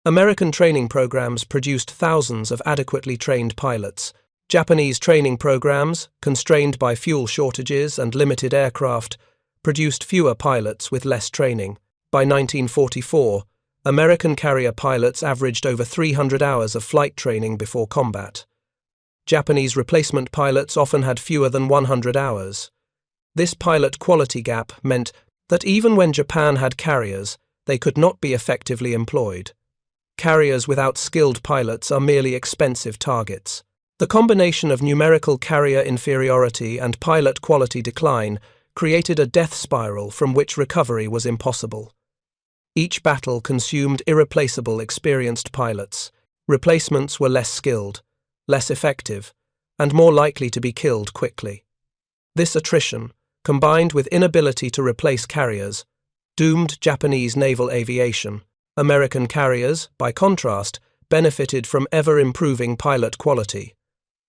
American training programs produced thousands of adequately trained pilots. Japanese training programs, constrained by fuel shortages and limited aircraft, produced fewer pilots with less training. By 1944, American carrier pilots averaged over 300 hours of flight training before combat. Japanese replacement pilots often had fewer than 100 hours. This pilot quality gap meant that even when Japan had carriers, they could not be effectively employed. Carriers without skilled pilots are merely expensive targets. The combination of numerical carrier inferiority and pilot quality decline created a death spiral from which recovery was impossible. Each battle consumed irreplaceable experienced pilots. Replacements were less skilled, less effective, and more likely to be killed quickly. This attrition, combined with inability to replace carriers, doomed Japanese naval aviation. American carriers, by contrast, benefited from ever-improving pilot quality.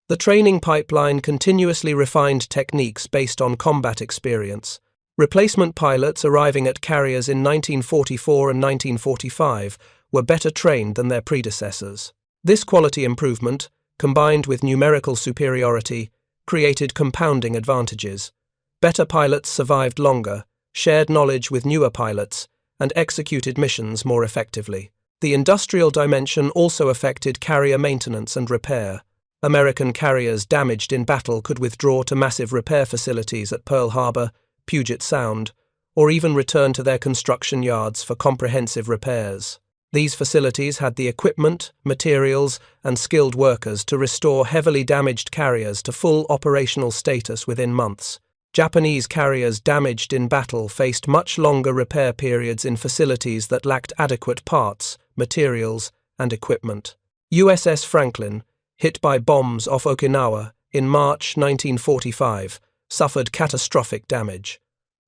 The training pipeline continuously refined techniques based on combat experience. Replacement pilots arriving at carriers in 1944 and 1945 were better trained than their predecessors. This quality improvement, combined with numerical superiority, created compounding advantages. Better pilots survived longer, shared knowledge with newer pilots, and executed missions more effectively. The industrial dimension also affected carrier maintenance and repair. American carriers damaged in battle could withdraw to massive repair facilities at Pearl Harbor, Puget Sound, or even return to their construction yards for comprehensive repairs. These facilities had the equipment, materials, and skilled workers to restore heavily damaged carriers to full operational status within months. Japanese carriers damaged in battle faced much longer repair periods in facilities that lacked adequate parts, materials, and equipment. USS Franklin, hit by bombs off Okinawa in March 1945, suffered catastrophic damage.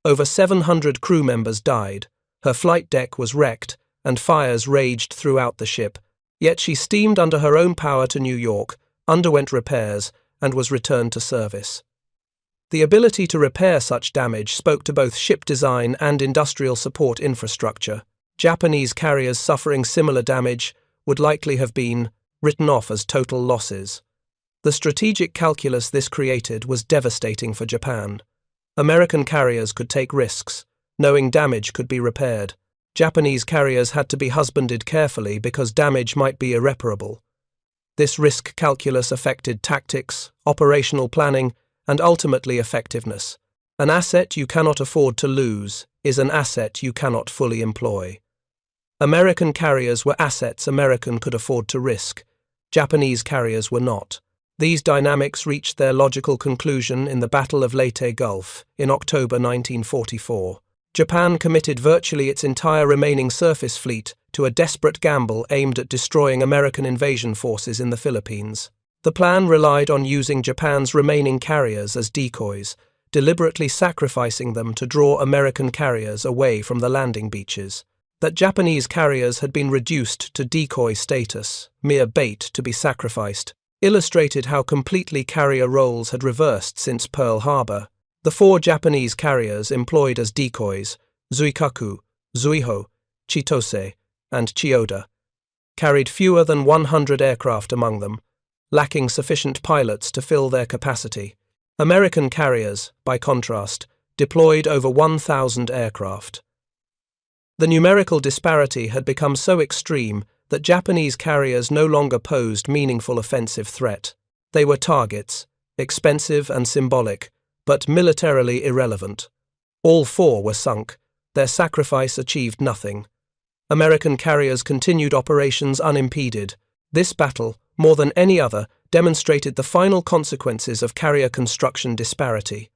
Over 700 crew members died, her flight deck was wrecked, and fires raged throughout the ship. Yet she steamed under her own power to New York, underwent repairs, and was returned to service. The ability to repair such damage spoke to both ship design and industrial support infrastructure. Japanese carriers suffering similar damage would likely have been written off as total losses. The strategic calculus this created was devastating for Japan. American carriers could take risks, knowing damage could be repaired. Japanese carriers had to be husbanded carefully because damage might be irreparable. This risk calculus affected tactics, operational planning, and ultimately effectiveness. An asset you cannot afford to lose is an asset you cannot fully employ. American carriers were assets American could afford to risk. Japanese carriers were not. These dynamics reached their logical conclusion in the Battle of Leyte Gulf in October 1944. Japan committed virtually its entire remaining surface fleet to a desperate gamble aimed at destroying American invasion forces in the Philippines. The plan relied on using Japan's remaining carriers as decoys, deliberately sacrificing them to draw American carriers away from the landing beaches. That Japanese carriers had been reduced to decoy status, mere bait to be sacrificed, illustrated how completely carrier roles had reversed since Pearl Harbor. The 4 Japanese carriers employed as decoys, Zuikaku, Zuiho, Chitose, and Chiyoda, carried fewer than 100 aircraft among them, lacking sufficient pilots to fill their capacity. American carriers, by contrast, deployed over 1,000 aircraft. The numerical disparity had become so extreme that Japanese carriers no longer posed meaningful offensive threat. They were targets, expensive and symbolic, but militarily irrelevant. All 4 were sunk. Their sacrifice achieved nothing. American carriers continued operations unimpeded. This battle, more than any other, demonstrated the final consequences of carrier construction disparity.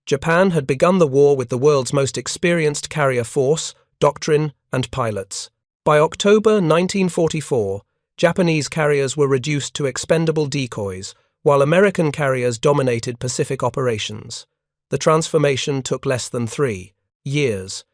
Japan had begun the war with the world's most experienced carrier force, doctrine, and pilots. By October 1944, Japanese carriers were reduced to expendable decoys, while American carriers dominated Pacific operations. The transformation took less than 3 years,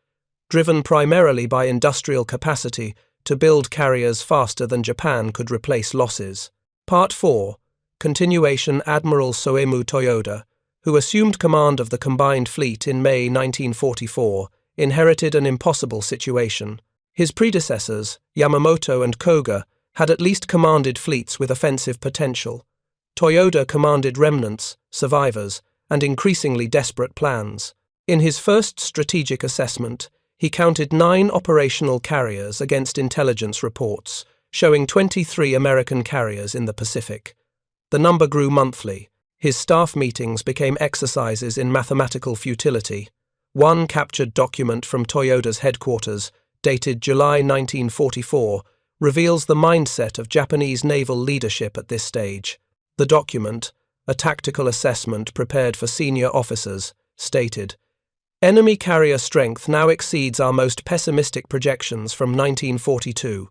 driven primarily by industrial capacity to build carriers faster than Japan could replace losses. Part 4. Continuation. Admiral Soemu Toyoda, who assumed command of the combined fleet in May 1944, inherited an impossible situation. His predecessors, Yamamoto and Koga, had at least commanded fleets with offensive potential. Toyoda commanded remnants, survivors, and increasingly desperate plans. In his first strategic assessment, he counted 9 operational carriers against intelligence reports, showing 23 American carriers in the Pacific. The number grew monthly. His staff meetings became exercises in mathematical futility. One captured document from Toyoda's headquarters, dated July 1944, reveals the mindset of Japanese naval leadership at this stage. The document, a tactical assessment prepared for senior officers, stated, "Enemy carrier strength now exceeds our most pessimistic projections from 1942.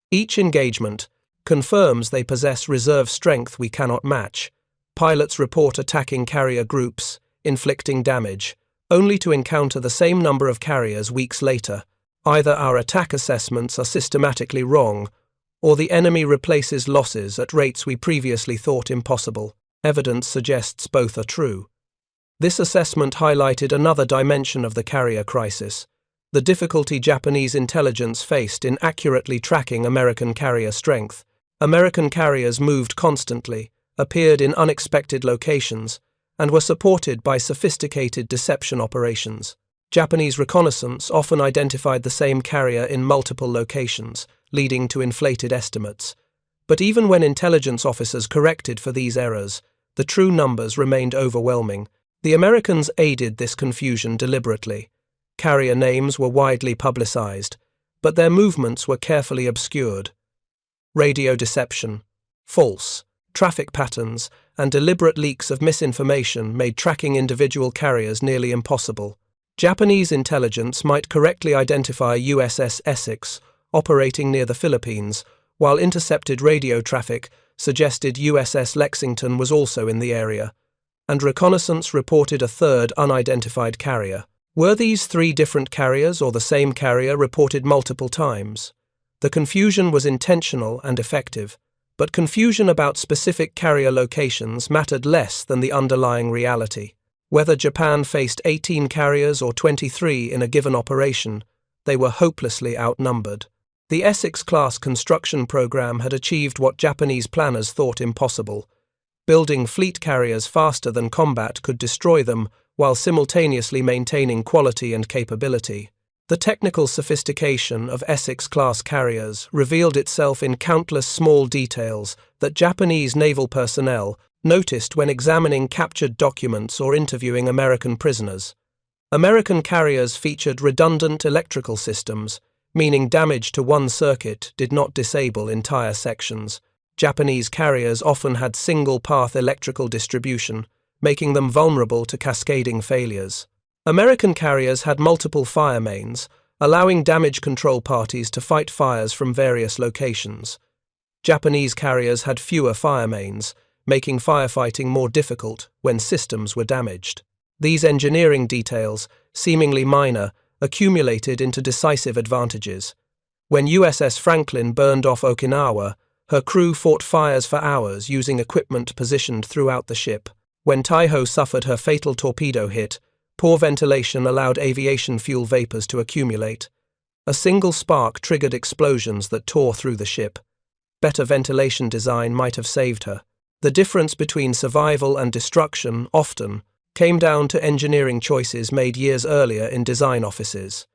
Each engagement confirms they possess reserve strength we cannot match. Pilots report attacking carrier groups, inflicting damage, only to encounter the same number of carriers weeks later. Either our attack assessments are systematically wrong, or the enemy replaces losses at rates we previously thought impossible. Evidence suggests both are true." This assessment highlighted another dimension of the carrier crisis, the difficulty Japanese intelligence faced in accurately tracking American carrier strength. American carriers moved constantly, appeared in unexpected locations, and were supported by sophisticated deception operations. Japanese reconnaissance often identified the same carrier in multiple locations, leading to inflated estimates. But even when intelligence officers corrected for these errors, the true numbers remained overwhelming. The Americans aided this confusion deliberately. Carrier names were widely publicized, but their movements were carefully obscured. Radio deception, false traffic patterns, and deliberate leaks of misinformation made tracking individual carriers nearly impossible. Japanese intelligence might correctly identify USS Essex operating near the Philippines, while intercepted radio traffic suggested USS Lexington was also in the area, and reconnaissance reported a third unidentified carrier. Were these 3 different carriers or the same carrier reported multiple times? The confusion was intentional and effective, but confusion about specific carrier locations mattered less than the underlying reality. Whether Japan faced 18 carriers or 23 in a given operation, they were hopelessly outnumbered. The Essex-Class construction program had achieved what Japanese planners thought impossible. Building fleet carriers faster than combat could destroy them while simultaneously maintaining quality and capability. The technical sophistication of Essex-Class carriers revealed itself in countless small details that Japanese naval personnel noticed when examining captured documents or interviewing American prisoners. American carriers featured redundant electrical systems, meaning damage to one circuit did not disable entire sections. Japanese carriers often had single-path electrical distribution, making them vulnerable to cascading failures. American carriers had multiple fire mains, allowing damage control parties to fight fires from various locations. Japanese carriers had fewer fire mains, making firefighting more difficult when systems were damaged. These engineering details, seemingly minor, accumulated into decisive advantages. When USS Franklin burned off Okinawa, her crew fought fires for hours using equipment positioned throughout the ship. When Taihō suffered her fatal torpedo hit, poor ventilation allowed aviation fuel vapors to accumulate. A single spark triggered explosions that tore through the ship. Better ventilation design might have saved her. The difference between survival and destruction often came down to engineering choices made years earlier in design offices.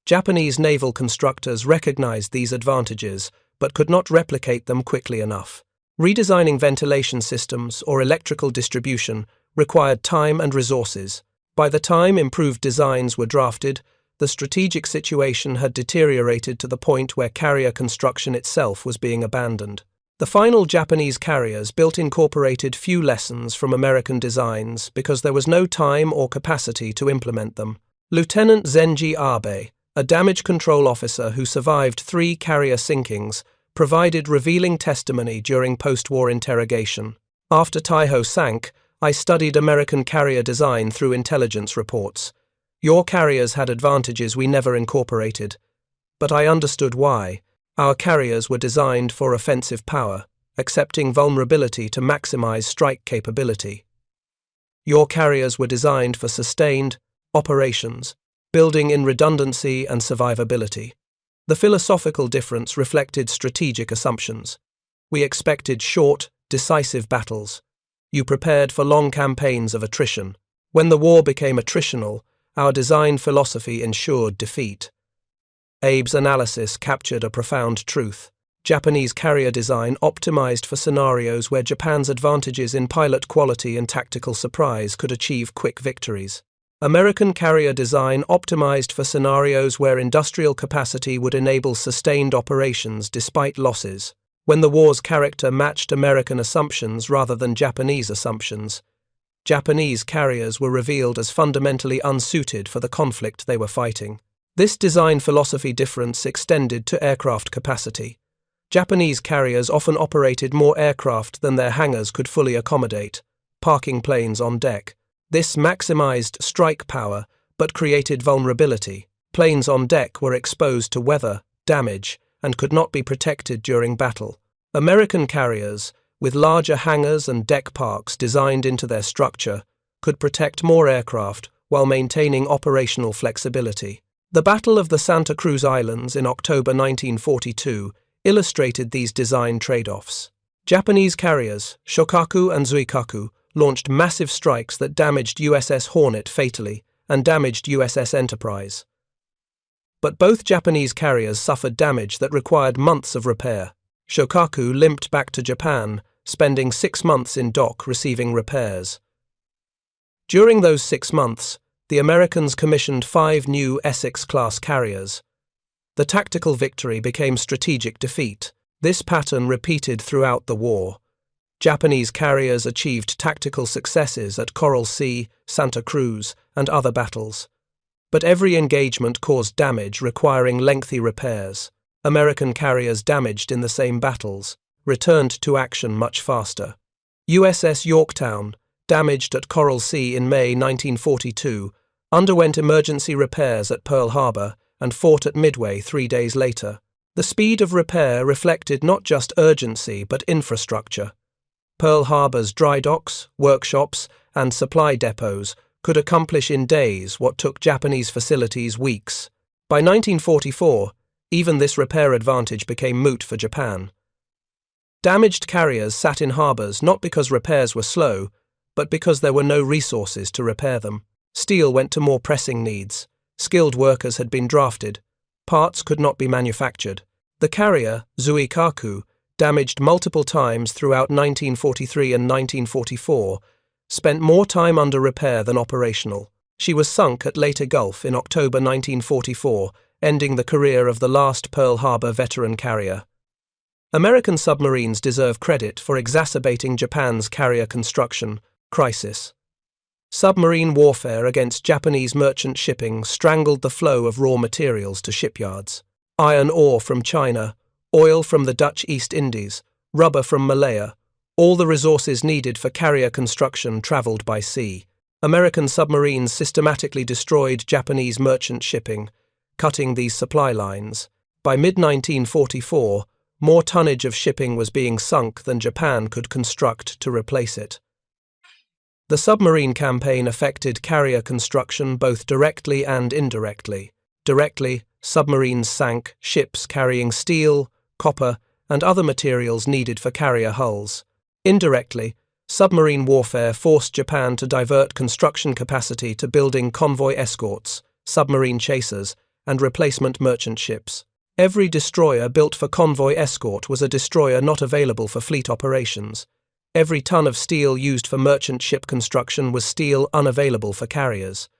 Japanese naval constructors recognized these advantages but could not replicate them quickly enough. Redesigning ventilation systems or electrical distribution required time and resources. By the time improved designs were drafted, the strategic situation had deteriorated to the point where carrier construction itself was being abandoned. The final Japanese carriers built incorporated few lessons from American designs because there was no time or capacity to implement them. Lieutenant Zenji Abe, a damage control officer who survived 3 carrier sinkings, provided revealing testimony during post-war interrogation. After Taihō sank, I studied American carrier design through intelligence reports. Your carriers had advantages we never incorporated. But I understood why. Our carriers were designed for offensive power, accepting vulnerability to maximize strike capability. Your carriers were designed for sustained operations, building in redundancy and survivability. The philosophical difference reflected strategic assumptions. We expected short, decisive battles. You prepared for long campaigns of attrition. When the war became attritional, our design philosophy ensured defeat. Abe's analysis captured a profound truth. Japanese carrier design optimized for scenarios where Japan's advantages in pilot quality and tactical surprise could achieve quick victories. American carrier design optimized for scenarios where industrial capacity would enable sustained operations despite losses. When the war's character matched American assumptions rather than Japanese assumptions, Japanese carriers were revealed as fundamentally unsuited for the conflict they were fighting. This design philosophy difference extended to aircraft capacity. Japanese carriers often operated more aircraft than their hangars could fully accommodate, parking planes on deck. This maximized strike power but created vulnerability. Planes on deck were exposed to weather, damage, and could not be protected during battle. American carriers, with larger hangars and deck parks designed into their structure, could protect more aircraft while maintaining operational flexibility. The Battle of the Santa Cruz Islands in October 1942 illustrated these design trade-offs. Japanese carriers, Shokaku and Zuikaku, launched massive strikes that damaged USS Hornet fatally and damaged USS Enterprise. But both Japanese carriers suffered damage that required months of repair. Shokaku limped back to Japan, spending 6 months in dock receiving repairs. During those 6 months, the Americans commissioned 5 new Essex-Class carriers. The tactical victory became strategic defeat. This pattern repeated throughout the war. Japanese carriers achieved tactical successes at Coral Sea, Santa Cruz, and other battles. But every engagement caused damage requiring lengthy repairs. American carriers damaged in the same battles returned to action much faster. USS Yorktown, damaged at Coral Sea in May 1942, underwent emergency repairs at Pearl Harbor and fought at Midway 3 days later. The speed of repair reflected not just urgency but infrastructure. Pearl Harbor's dry docks, workshops, and supply depots could accomplish in days what took Japanese facilities weeks. By 1944, even this repair advantage became moot for Japan. Damaged carriers sat in harbours not because repairs were slow, but because there were no resources to repair them. Steel went to more pressing needs. Skilled workers had been drafted. Parts could not be manufactured. The carrier, Zuikaku, damaged multiple times throughout 1943 and 1944, spent more time under repair than operational. She was sunk at Leyte Gulf in October 1944, ending the career of the last Pearl Harbor veteran carrier. American submarines deserve credit for exacerbating Japan's carrier construction crisis. Submarine warfare against Japanese merchant shipping strangled the flow of raw materials to shipyards. Iron ore from China, oil from the Dutch East Indies, rubber from Malaya, all the resources needed for carrier construction travelled by sea. American submarines systematically destroyed Japanese merchant shipping, cutting these supply lines. By mid-1944, more tonnage of shipping was being sunk than Japan could construct to replace it. The submarine campaign affected carrier construction both directly and indirectly. Directly, submarines sank ships carrying steel, copper, and other materials needed for carrier hulls. Indirectly, submarine warfare forced Japan to divert construction capacity to building convoy escorts, submarine chasers, and replacement merchant ships. Every destroyer built for convoy escort was a destroyer not available for fleet operations. Every ton of steel used for merchant ship construction was steel unavailable for carriers.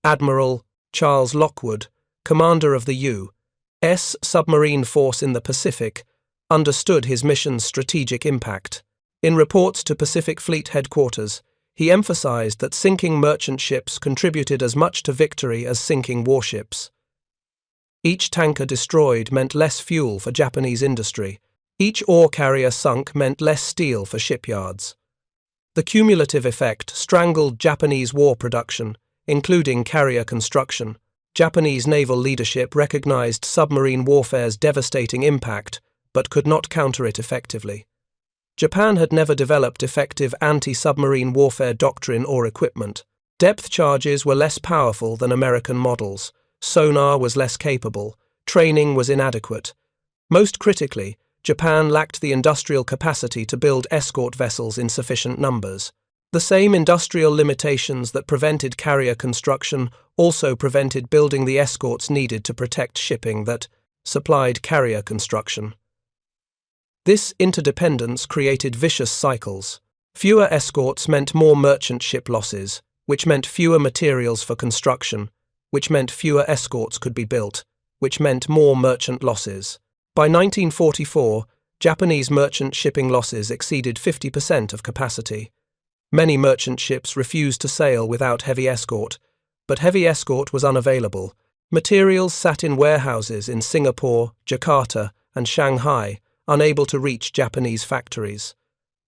Admiral Charles Lockwood, commander of the U.S. submarine force in the Pacific, understood his mission's strategic impact. In reports to Pacific Fleet Headquarters, he emphasized that sinking merchant ships contributed as much to victory as sinking warships. Each tanker destroyed meant less fuel for Japanese industry. Each ore carrier sunk meant less steel for shipyards. The cumulative effect strangled Japanese war production, including carrier construction. Japanese naval leadership recognized submarine warfare's devastating impact, but could not counter it effectively. Japan had never developed effective anti-submarine warfare doctrine or equipment. Depth charges were less powerful than American models. Sonar was less capable. Training was inadequate. Most critically, Japan lacked the industrial capacity to build escort vessels in sufficient numbers. The same industrial limitations that prevented carrier construction also prevented building the escorts needed to protect shipping that supplied carrier construction. This interdependence created vicious cycles. Fewer escorts meant more merchant ship losses, which meant fewer materials for construction, which meant fewer escorts could be built, which meant more merchant losses. By 1944, Japanese merchant shipping losses exceeded 50% of capacity. Many merchant ships refused to sail without heavy escort, but heavy escort was unavailable. Materials sat in warehouses in Singapore, Jakarta, and Shanghai, unable to reach Japanese factories.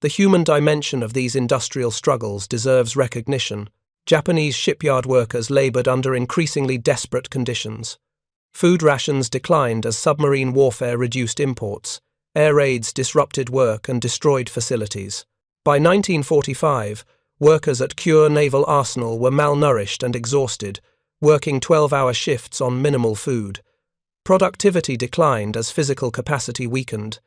The human dimension of these industrial struggles deserves recognition. Japanese shipyard workers labored under increasingly desperate conditions. Food rations declined as submarine warfare reduced imports. Air raids disrupted work and destroyed facilities. By 1945, workers at Kure Naval Arsenal were malnourished and exhausted, working 12-hour shifts on minimal food. Productivity declined as physical capacity weakened.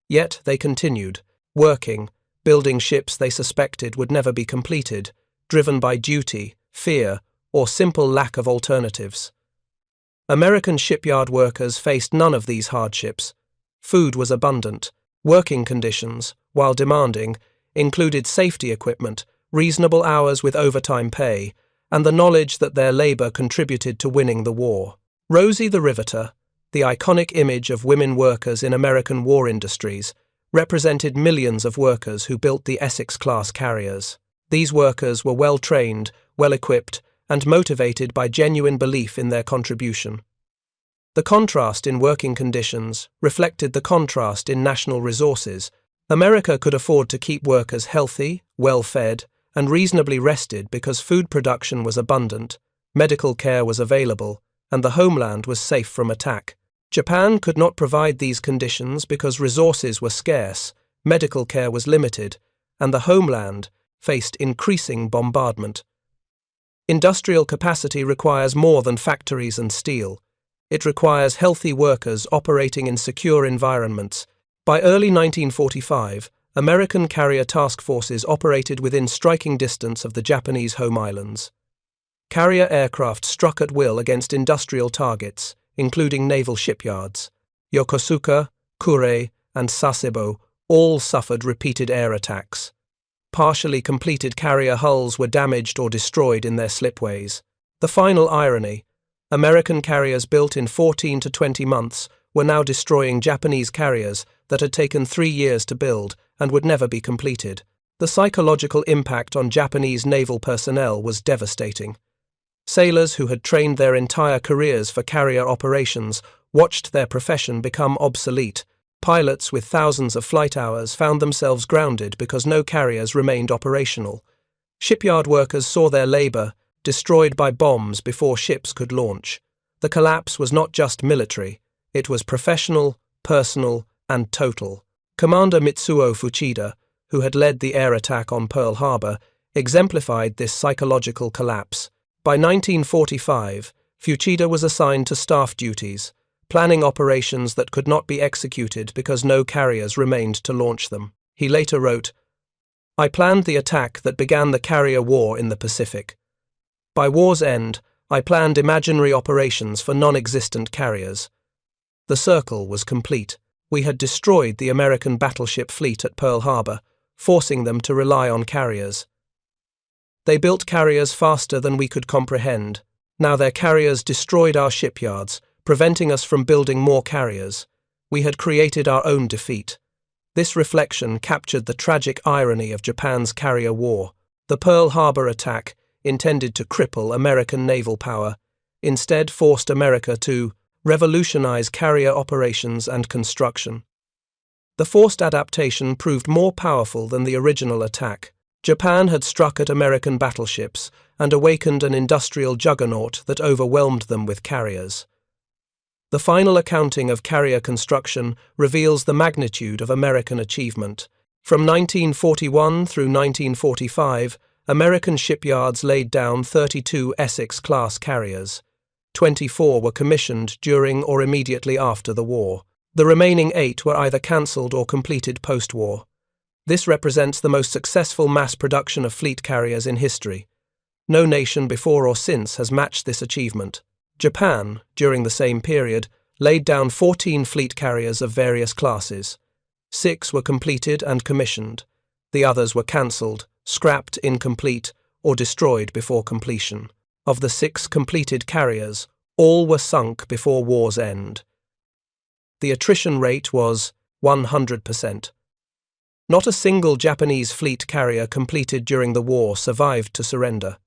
Yet they continued, working, building ships they suspected would never be completed, driven by duty, fear, or simple lack of alternatives. American shipyard workers faced none of these hardships. Food was abundant. Working conditions, while demanding, included safety equipment, reasonable hours with overtime pay, and the knowledge that their labor contributed to winning the war. Rosie the Riveter, the iconic image of women workers in American war industries, represented millions of workers who built the Essex-Class carriers. These workers were well-trained, well-equipped, and motivated by genuine belief in their contribution. The contrast in working conditions reflected the contrast in national resources. America could afford to keep workers healthy, well-fed, and reasonably rested because food production was abundant, medical care was available, and the homeland was safe from attack. Japan could not provide these conditions because resources were scarce, medical care was limited, and the homeland faced increasing bombardment. Industrial capacity requires more than factories and steel. It requires healthy workers operating in secure environments, By early 1945, American carrier task forces operated within striking distance of the Japanese home islands. Carrier aircraft struck at will against industrial targets, including naval shipyards. Yokosuka, Kure, and Sasebo all suffered repeated air attacks. Partially completed carrier hulls were damaged or destroyed in their slipways. The final irony: American carriers built in 14 to 20 months were now destroying Japanese carriers that had taken 3 years to build and would never be completed. The psychological impact on Japanese naval personnel was devastating. Sailors who had trained their entire careers for carrier operations watched their profession become obsolete. Pilots with thousands of flight hours found themselves grounded because no carriers remained operational. Shipyard workers saw their labor destroyed by bombs before ships could launch. The collapse was not just military, it was professional, personal, and total. Commander Mitsuo Fuchida, who had led the air attack on Pearl Harbor, exemplified this psychological collapse. By 1945, Fuchida was assigned to staff duties, planning operations that could not be executed because no carriers remained to launch them. He later wrote, "I planned the attack that began the carrier war in the Pacific. By war's end, I planned imaginary operations for non-existent carriers. The circle was complete. We had destroyed the American battleship fleet at Pearl Harbor, forcing them to rely on carriers. They built carriers faster than we could comprehend. Now their carriers destroyed our shipyards, preventing us from building more carriers. We had created our own defeat." This reflection captured the tragic irony of Japan's carrier war. The Pearl Harbor attack, intended to cripple American naval power, instead forced America to revolutionize carrier operations and construction. The forced adaptation proved more powerful than the original attack. Japan had struck at American battleships and awakened an industrial juggernaut that overwhelmed them with carriers. The final accounting of carrier construction reveals the magnitude of American achievement. From 1941 through 1945, American shipyards laid down 32 Essex-Class carriers. 24 were commissioned during or immediately after the war. The remaining 8 were either cancelled or completed post-war. This represents the most successful mass production of fleet carriers in history. No nation before or since has matched this achievement. Japan, during the same period, laid down 14 fleet carriers of various classes. 6 were completed and commissioned. The others were cancelled, scrapped incomplete, or destroyed before completion. Of the 6 completed carriers, all were sunk before war's end. The attrition rate was 100%. Not a single Japanese fleet carrier completed during the war survived to surrender.